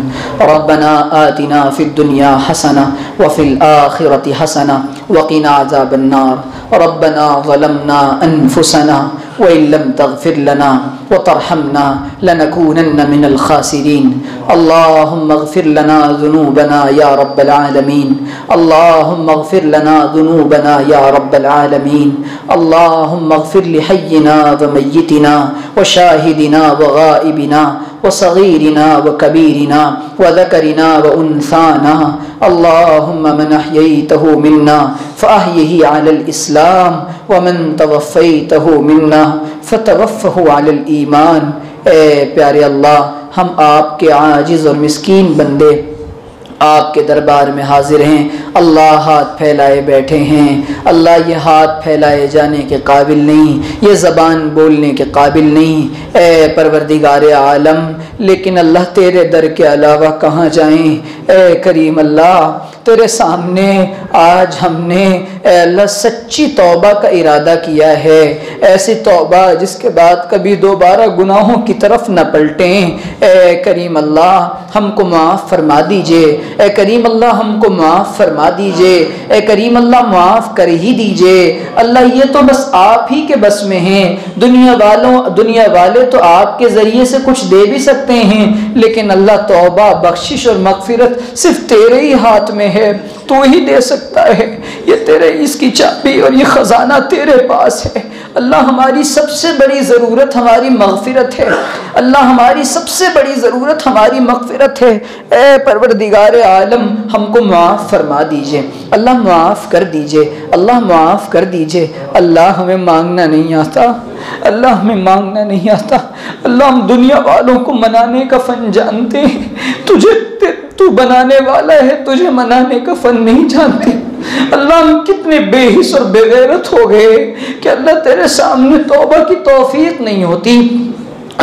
ربنا آتنا فی الدنیا حسنہ وفی الآخرۃ حسنہ وقنا عذاب النار۔ ربنا ظلمنا انفسنا وإن لم تغفر لنا وترحمنا لنكونن من الخاسرين۔ اللهم اغفر لنا ذنوبنا يا رب العالمين۔ اللهم اغفر لنا ذنوبنا يا رب العالمين۔ اللهم اغفر لحينا وميتنا وشاهدنا وغائبنا وصغيرنا وكبيرنا وذكرنا وأنثانا۔ اللهم من أحييته منا فأحيه على الإسلام ومن توفيته منا فتوفه على الإيمان۔ اے پیارے اللہ، ہم آپ کے عاجز اور مسکین بندے آپ کے دربار میں حاضر ہیں۔ اللہ ہاتھ پھیلائے بیٹھے ہیں، اللہ یہ ہاتھ پھیلائے جانے کے قابل نہیں، یہ زبان بولنے کے قابل نہیں۔ اے پروردگار عالم، لیکن اللہ تیرے در کے علاوہ کہاں جائیں؟ اے کریم اللہ، تیرے سامنے آج ہم نے اے اللہ سچی توبہ کا ارادہ کیا ہے، ایسی توبہ جس کے بعد کبھی دوبارہ گناہوں کی طرف نہ پلٹیں۔ اے کریم اللہ ہم کو معاف فرما دیجئے، اے کریم اللہ ہم کو معاف فرما دیجئے، اے کریم اللہ معاف کر ہی دیجئے۔ اللہ یہ تو بس آپ ہی کے بس میں ہیں، دنیا والے تو آپ کے ذریعے سے کچھ دے بھی سکتے ہیں، لیکن اللہ توبہ بخشش اور مغفرت صرف تیرے ہی ہاتھ میں ہے، تو ہی دے سکتا ہے۔ یہ تیرے اس کی چابی اور یہ خزانہ تیرے پاس ہے۔ اللہ ہماری سب سے بڑی ضرورت ہماری مغفرت ہے، اللہ ہماری سب سے بڑی ضرورت ہماری مغفرت ہے۔ اے پروردگار عالم ہم کو معاف فرما دیجئے، اللہ معاف کر دیجئے، اللہ معاف کر دیجئے۔ اللہ ہمیں مانگنا نہیں آتا، اللہ ہمیں مانگنا نہیں آتا، اللہ ہم دنیا والوں کو منانے کا فن جانتے ہیں، تو بنانے والا ہے، تجھے منانے کا فن نہیں جانتے۔ اللہ ہم کتنے بے حس اور بے غیرت ہو گئے کہ اللہ تیرے سامنے توبہ کی توفیق نہیں ہوتی۔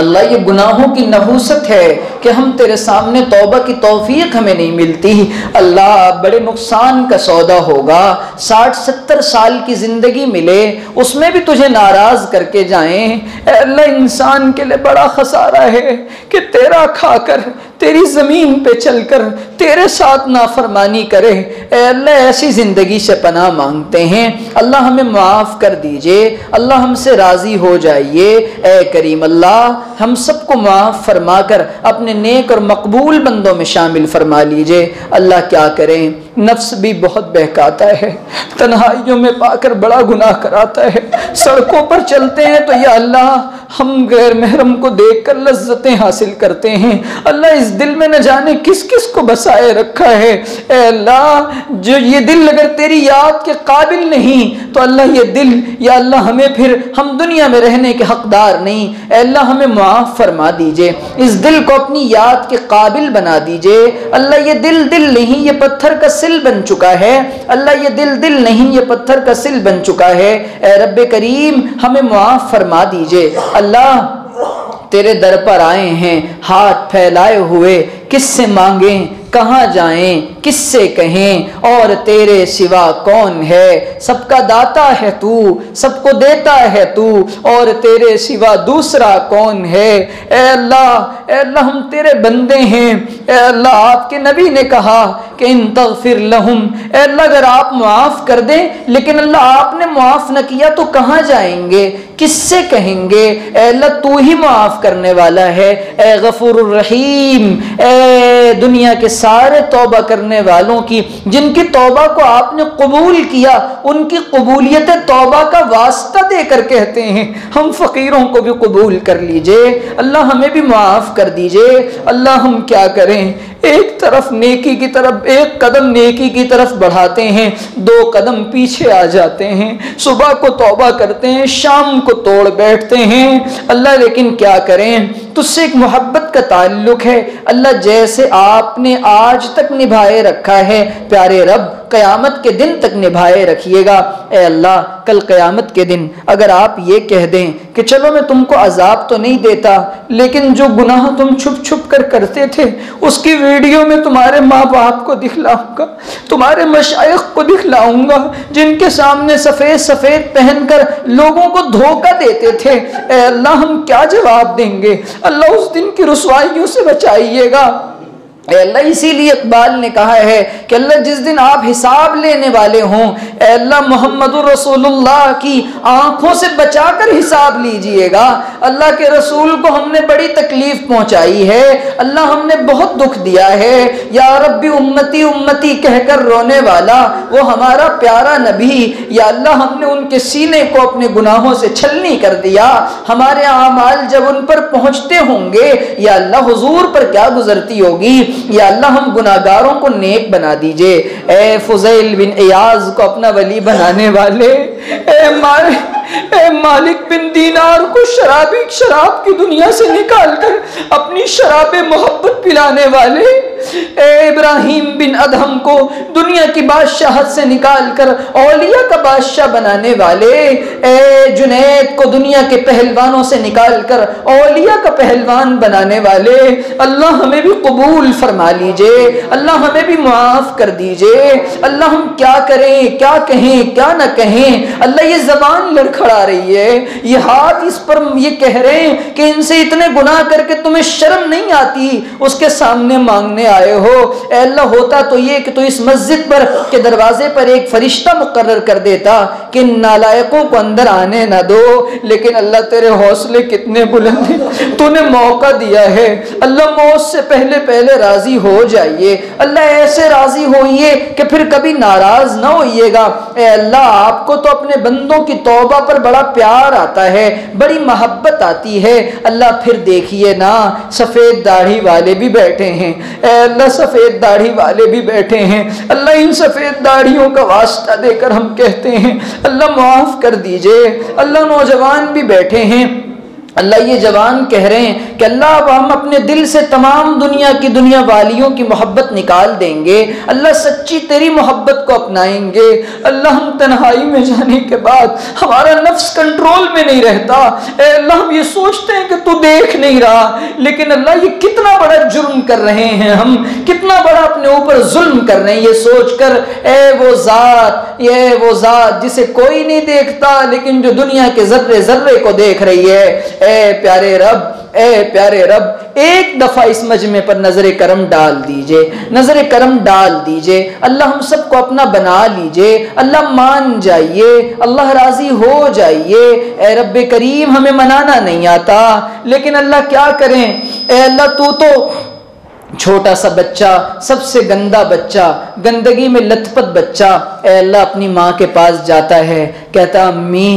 اللہ یہ گناہوں کی نحوست ہے کہ ہم تیرے سامنے توبہ کی توفیق ہمیں نہیں ملتی۔ اللہ بڑے نقصان کا سودا ہوگا، 60-70 سال کی زندگی ملے، اس میں بھی تجھے ناراض کر کے جائیں۔ اے اللہ انسان کے لیے بڑا خسارہ ہے کہ تیرا کھا کر تیری زمین پہ چل کر تیرے ساتھ نافرمانی کرے، اے اللہ ایسی زندگی سے پناہ مانگتے ہیں۔ اللہ ہمیں معاف کر دیجئے، اللہ ہم سے راضی ہو جائیے۔ اے کریم اللہ ہم سب کو معاف فرما کر اپنے نیک اور مقبول بندوں میں شامل فرما لیجئے۔ اللہ کیا کریں، نفس بھی بہت بہکاتا ہے، تنہائیوں میں پا کر بڑا گناہ کراتا ہے، سڑکوں پر چلتے ہیں تو یا اللہ ہم غیر محرم کو دیکھ کر لذتیں حاصل کرتے ہیں۔ اللہ اس دل میں نہ جانے کس کس کو بسائے رکھا ہے۔ اے اللہ جو یہ دل اگر تیری یاد کے قابل نہیں تو اللہ یہ دل یا اللہ ہمیں پھر ہم دنیا میں رہنے کے حقدار نہیں۔ اے اللہ ہمیں معاف فرما دیجئے، اس دل کو اپنی یاد کے قابل بنا دیجئے۔ اللہ یہ دل نہیں، یہ پتھر کا سل بن چکا ہے۔ اللہ یہ دل نہیں، یہ پتھر کا سل بن چکا ہے۔ اے رب کریم ہمیں معاف فرما دیجئے۔ اللہ تیرے در پر آئے ہیں ہاتھ پھیلائے ہوئے، کس سے مانگیں، کہاں جائیں، کس سے کہیں، اور تیرے سوا کون ہے؟ سب کا داتا ہے تو، سب کو دیتا ہے تو، اور تیرے سوا دوسرا کون ہے؟ اے اللہ ہم تیرے بندے ہیں۔ اے اللہ آپ کے نبی نے کہا کہ ان تغفر لہم، اے اللہ اگر آپ معاف کر دیں، لیکن اللہ آپ نے معاف نہ کیا تو کہاں جائیں گے، کس سے کہیں گے؟ اے اللہ تو ہی معاف کرنے والا ہے۔ اے غفور الرحیم، اے دنیا کے سارے توبہ کرنے والوں کی جن کی توبہ کو آپ نے قبول کیا، ان کی قبولیت توبہ کا واسطہ دے کر کہتے ہیں ہم فقیروں کو بھی قبول کر لیجئے، اللہ ہمیں بھی معاف کر دیجئے۔ اللہ ہم کیا کریں، ایک طرف نیکی کی طرف، ایک قدم نیکی کی طرف بڑھاتے ہیں، دو قدم پیچھے آ جاتے ہیں، صبح کو توبہ کرتے ہیں، شام کو توڑ بیٹھتے ہیں۔ اللہ لیکن کیا کریں، تجھ سے ایک محبت کا تعلق ہے اللہ، جیسے آپ نے آج تک نبھائے رکھا ہے پیارے رب قیامت کے دن تک نبھائے رکھیے گا۔ اے اللہ کل قیامت کے دن اگر آپ یہ کہہ دیں کہ چلو میں تم کو عذاب تو نہیں دیتا، لیکن جو گناہ تم چھپ چھپ کر کرتے تھے اس کی ویڈیو میں تمہارے ماں باپ کو دکھلاؤں گا، تمہارے مشائخ کو دکھلاؤں گا جن کے سامنے سفید سفید پہن کر لوگوں کو دھوکہ دیتے تھے، اے اللہ ہم کیا جواب دیں گے؟ اللہ اس دن کی رسوائیوں سے بچائیے گا۔ اے اللہ اسی لیے اقبال نے کہا ہے کہ اللہ جس دن آپ حساب لینے والے ہوں، اے اللہ محمد رسول اللہ کی آنکھوں سے بچا کر حساب لیجئے گا۔ اللہ کے رسول کو ہم نے بڑی تکلیف پہنچائی ہے، اللہ ہم نے بہت دکھ دیا ہے، یا ربی امتی امتی کہہ کر رونے والا وہ ہمارا پیارا نبی، یا اللہ ہم نے ان کے سینے کو اپنے گناہوں سے چھلنی کر دیا، ہمارے اعمال جب ان پر پہنچتے ہوں گے یا اللہ حضور پر کیا گزرتی ہوگی، یا اللہ ہم گناہگاروں کو نیک بنا دیجئے۔ اے فضیل بن ایاز کو اپنا ولی بنانے والے، اے مالک بن دینار کو شراب کی دنیا سے نکال کر اپنی شراب محبت پلانے والے، اے ابراہیم بن ادہم کو دنیا کی بادشاہت سے نکال کر اولیاء کا بادشاہ بنانے والے، اے جنید کو دنیا کے پہلوانوں سے نکال کر اولیاء کا پہلوان بنانے والے، اللہ ہمیں بھی قبول فرما لیجئے، اللہ ہمیں بھی معاف کر دیجئے۔ اللہ ہم کیا کریں، کیا کہیں، کیا نہ کہیں، اللہ یہ زبان لڑکھڑا رہی ہے، یہ ہاتھ اس پر یہ کہہ رہے ہیں کہ ان سے اتنے گناہ کر کے تمہیں شرم نہیں آتی، اس کے سامنے مانگنے آئے ہو۔ اے اللہ ہوتا تو یہ کہ تو اس مسجد پر کے دروازے پر ایک فرشتہ مقرر کر دیتا کہ ان نالائقوں کو اندر آنے نہ دو، لیکن اللہ تیرے حوصلے کتنے بلند ہیں، تو نے موقع دیا ہے۔ اللہ موت سے پہلے راضی ہو جائیے، اللہ ایسے راضی ہوئیے کہ پھر کبھی ناراض نہ ہوئیے گا۔ اے اللہ آپ کو تو اپنے بندوں کی توبہ پر بڑا پیار آتا ہے، بڑی محبت آتی ہے۔ اللہ پھر دیکھیے نا سفید داڑھی والے بھی بیٹھے ہیں، اے اللہ سفید داڑھی والے بھی بیٹھے ہیں، اللہ ان سفید داڑھیوں کا واسطہ دے کر ہم کہتے ہیں اللہ معاف کر دیجئے۔ اللہ نوجوان بھی بیٹھے ہیں، اللہ یہ جوان کہہ رہے ہیں کہ اللہ اب ہم اپنے دل سے تمام دنیا والیوں کی محبت نکال دیں گے، اللہ سچی تیری محبت کو اپنائیں گے۔ اللہ ہم تنہائی میں جانے کے بعد ہمارا نفس کنٹرول میں نہیں رہتا، اے اللہ ہم یہ سوچتے ہیں کہ تو دیکھ نہیں رہا، لیکن اللہ یہ کتنا بڑا جرم کر رہے ہیں، ہم کتنا بڑا اپنے اوپر ظلم کر رہے ہیں، یہ سوچ کر اے وہ ذات جسے کوئی نہیں دیکھتا لیکن جو دنیا کے ذرے ذرے کو دیکھ رہی ہے، اے پیارے رب، اے پیارے رب، ایک دفعہ اس مجمع پر نظر کرم ڈال دیجئے، نظر کرم ڈال دیجئے، اللہ ہم سب کو اپنا بنا لیجئے، اللہ مان جائیے، اللہ راضی ہو جائیے۔ اے رب کریم، ہمیں منانا نہیں آتا، لیکن اللہ کیا کریں، اے اللہ تو چھوٹا سا بچہ، سب سے گندا بچہ، گندگی میں لت پت بچہ، اے اللہ اپنی ماں کے پاس جاتا ہے، کہتا امی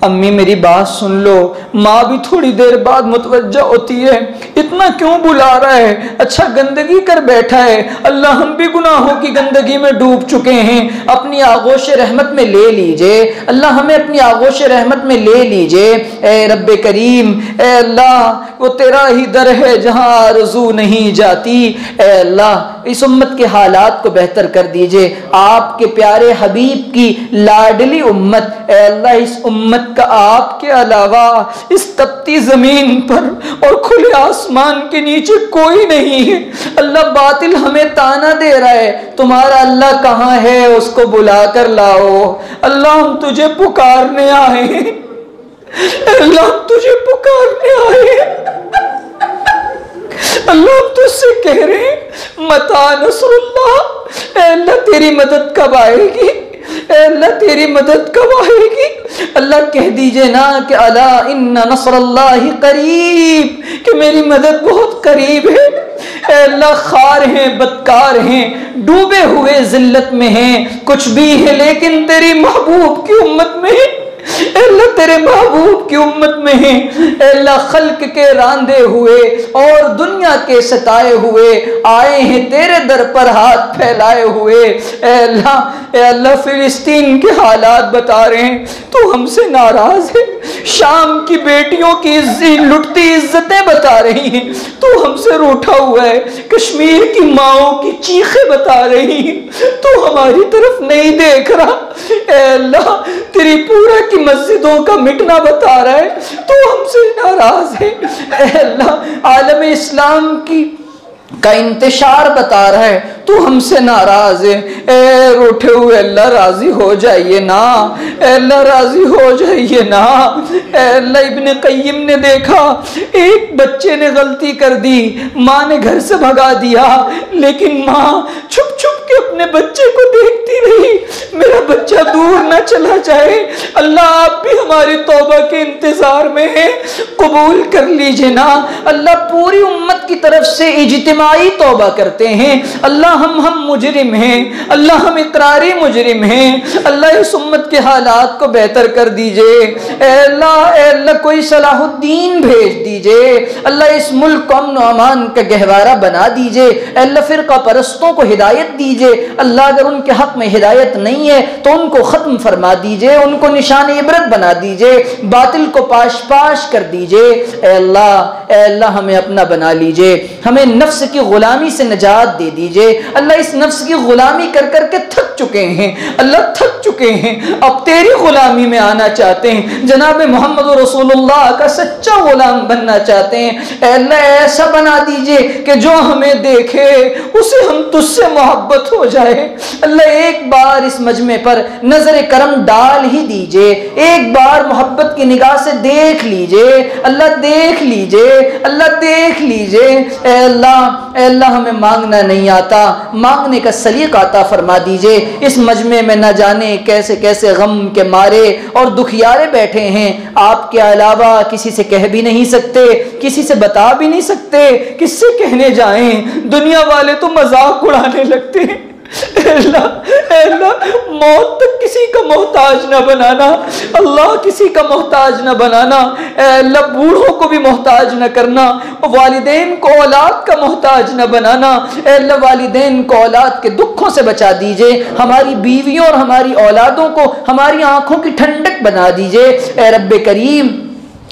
امی میری بات سن لو۔ ماں بھی تھوڑی دیر بعد متوجہ ہوتی ہے، اتنا کیوں بلا رہا ہے، اچھا گندگی کر بیٹھا ہے، اللہ ہم بھی گناہوں کی گندگی میں ڈوب چکے ہیں، اپنی آغوش رحمت میں لے لیجئے، اللہ ہمیں اپنی آغوش رحمت میں لے لیجئے۔ اے رب کریم، اے اللہ وہ تیرا ہی در ہے جہاں آرزو نہیں جاتی، اے اللہ اس امت کے حالات کو بہتر کر دیجئے، آپ کے پیارے حبیب کی لاڈلی امت، اے اللہ اس امت کا آپ کے علاوہ اس تپتی زمین پر اور کھلے آسمان کے نیچے کوئی نہیں ہے۔ اللہ باطل ہمیں تانا دے رہا ہے، تمہارا اللہ کہاں ہے، اس کو بلا کر لاؤ۔ اللہ ہم تجھے پکارنے آئے ہیں، اللہ ہم تجھے پکارنے آئے ہیں، اللہ ہم تجھ سے کہہ رہے ہیں متا نصر اللہ، اے اللہ تیری مدد کب آئے گی، اے اللہ تیری مدد کب آئے گی۔ اللہ کہہ دیجئے نا کہ الا ان نصر اللہ قریب، کہ میری مدد بہت قریب ہے۔ اے اللہ خار ہیں، بدکار ہیں، ڈوبے ہوئے ذلت میں ہیں، کچھ بھی ہے لیکن تیری محبوب کی امت میں ہے، اے اللہ تیرے محبوب کی امت میں ہیں، اے اللہ خلق کے راندے ہوئے اور دنیا کے ستائے ہوئے آئے ہیں تیرے در پر ہاتھ پھیلائے ہوئے۔ اے اللہ فلسطین کے حالات بتا رہے ہیں، تو ہم سے ناراض ہے، شام کی بیٹیوں کی لٹتی عزتیں بتا رہی ہیں، تو ہم سے روٹھا ہوا ہے، کشمیر کی ماؤں کی چیخیں بتا رہی ہیں، تو ہماری طرف نہیں دیکھ رہا۔ اے اللہ تیری پورا کی مسجدوں کا مٹنا بتا رہا ہے، تو ہم سے ناراض ہے۔ اے اللہ عالم اسلام کا انتشار بتا رہا ہے، تو ہم سے ناراض ہے۔ اے روٹھے ہوئے اللہ راضی ہو جائیے نا، اے اللہ راضی ہو جائیے نا۔ اے اللہ ابن قیم نے دیکھا ایک بچے نے غلطی کر دی، ماں نے گھر سے بھگا دیا، لیکن ماں چھپ چھپ کے اپنے بچے کو دیکھتی رہی، میرا بچہ دور نہ چلا جائے۔ اللہ آپ بھی ہماری توبہ کے انتظار میں ہیں، قبول کر لیجئے نا۔ اللہ پوری امت کی طرف سے اجتماعی توبہ کرتے ہیں، اللہ ہم مجرم ہیں، اللہ ہم اقراری مجرم ہیں، اللہ اس امت کے حالات کو بہتر کر دیجئے۔ اے اللہ کوئی صلاح الدین بھیج دیجئے، اللہ اس ملک کو امن و امان کا گہوارہ بنا دیجئے، اے اللہ فرقہ پرستوں کو ہدایت دیجئے، اللہ اگر ان کے حق میں ہدایت نہیں ہے تو ان کو ختم فرما دیجئے، ان کو نشان عبرت بنا دیجئے، باطل کو پاش پاش کر دیجئے۔ اے اللہ ہمیں اپنا بنا لیجئے، ہمیں نفس کی غلامی سے نجات دے دیجئے۔ اللہ اس نفس کی غلامی کر کر کے تھک چکے ہیں، اللہ تھک چکے ہیں، اب تیری غلامی میں آنا چاہتے ہیں، جناب محمد رسول اللہ کا سچا غلام بننا چاہتے ہیں۔ اے اللہ ایسا بنا دیجئے کہ جو ہمیں دیکھے اسے ہم تجھ سے محبت ہو جائے۔ اللہ ایک بار اس مجمع پر نظر کرم ڈال ہی دیجئے، ایک بار محبت کی نگاہ سے دیکھ لیجئے، اللہ دیکھ لیجئے، اللہ دیکھ لیجئے۔ اے اللہ ہمیں مانگنا نہیں آتا، مانگنے کا سلیقہ عطا فرما دیجئے۔ اس مجمع میں نہ جانے کیسے کیسے غم کے مارے اور دکھیارے بیٹھے ہیں، آپ کے علاوہ کسی سے کہہ بھی نہیں سکتے، کسی سے بتا بھی نہیں سکتے، کس سے کہنے جائیں، دنیا والے تو مذاق اڑانے لگتے ہیں۔ اے اللہ موت تک کسی کا محتاج نہ بنانا، اللہ کسی کا محتاج نہ بنانا، اے اللہ بوڑھوں کو بھی محتاج نہ کرنا، والدین کو اولاد کا محتاج نہ بنانا، اے اللہ والدین کو اولاد کے دکھوں سے بچا دیجئے، ہماری بیویوں اور ہماری اولادوں کو ہماری آنکھوں کی ٹھنڈک بنا دیجئے۔ اے رب کریم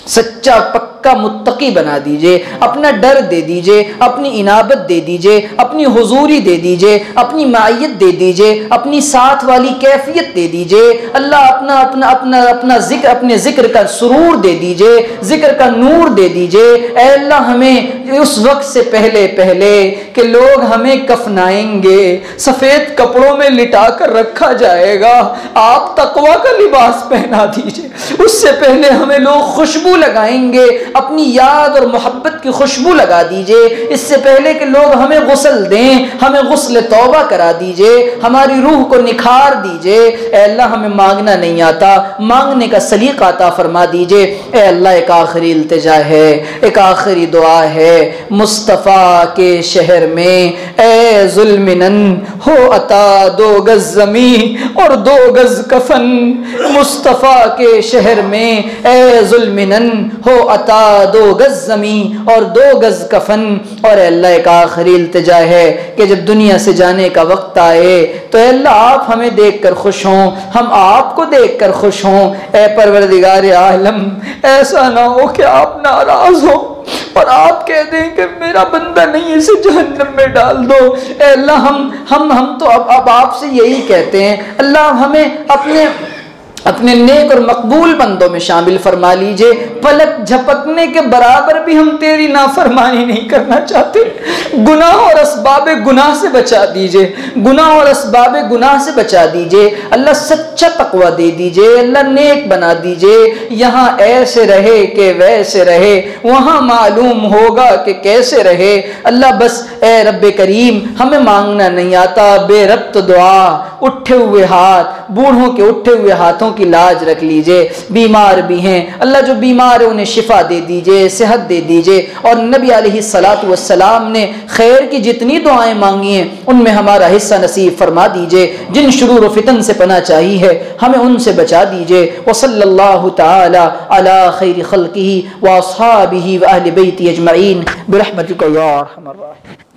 سچا پکا متقی بنا دیجئے، اپنا ڈر دے دیجئے، اپنی انابت دے دیجئے، اپنی حضوری دے دیجئے، اپنی معیت دے دیجئے، اپنی ساتھ والی کیفیت دے دیجئے۔ اللہ اپنا ذکر، اپنے ذکر کا سرور دے دیجئے، ذکر کا نور دے دیجئے۔ اے اللہ ہمیں اس وقت سے پہلے کہ لوگ ہمیں کفنائیں گے، سفید کپڑوں میں لٹا کر رکھا جائے گا، آپ تقویٰ کا لباس پہنا دیجئے، اس سے پہلے ہمیں لوگ خوشبو لگائیں گے، اپنی یاد اور محبت کی خوشبو لگا دیجئے، اس سے پہلے کہ لوگ ہمیں غسل دیں، ہمیں غسل توبہ کرا دیجئے، ہماری روح کو نکھار دیجئے۔ اے اللہ ہمیں مانگنا نہیں آتا، مانگنے کا سلیقہ عطا فرما دیجئے۔ اے اللہ ایک آخری التجا ہے، ایک آخری دعا ہے، مصطفیٰ کے شہر میں اے ظلمنن ہو عطا 2 گز زمین اور 2 گز کفن، مصطفیٰ کے شہر میں اے ظلمنن ہو عطا 2 گز زمین اور 2 گز کفن۔ اور اے اللہ ایک آخری التجا ہے کہ جب دنیا سے جانے کا وقت آئے تو اے اللہ آپ ہمیں دیکھ کر خوش ہوں، ہم آپ کو دیکھ کر خوش ہوں۔ اے پروردگار عالم، ایسا نہ ہو کہ آپ ناراض ہو اور آپ کہہ دیں کہ میرا بندہ نہیں، اسے جہنم میں ڈال دو۔ اے اللہ ہم تو اب آپ سے یہی کہتے ہیں، اللہ ہمیں اپنے نیک اور مقبول بندوں میں شامل فرما لیجئے۔ پلک جھپکنے کے برابر بھی ہم تیری نافرمانی نہیں کرنا چاہتے، گناہ اور اسباب گناہ سے بچا دیجئے، گناہ اور اسباب گناہ سے بچا دیجئے۔ اللہ سچا تقوی دے دیجئے، اللہ نیک بنا دیجئے، یہاں ایسے رہے کہ ویسے رہے، وہاں معلوم ہوگا کہ کیسے رہے۔ اللہ بس اے رب کریم ہمیں مانگنا نہیں آتا، بے ربط دعا، اٹھے ہوئے ہاتھ، بوڑھوں کے اٹھے ہوئے ہاتھوں کی لاج رکھ لیجئے، بیمار بھی ہیں اللہ جو بیمار ہے انہیں شفا دے دیجئے، صحت دے دیجئے، اور نبی علیہ الصلوۃ والسلام نے خیر کی جتنی دعائیں مانگی ہیں ان میں ہمارا حصہ نصیب فرما دیجئے، جن شرور و فتن سے پناہ چاہی ہے ہمیں ان سے بچا دیجئے۔ وصلی اللہ تعالی علی خیر خلقہ واصحابہ واہل بیتہ اجمعین برحمتک یا ارحم الراحمین۔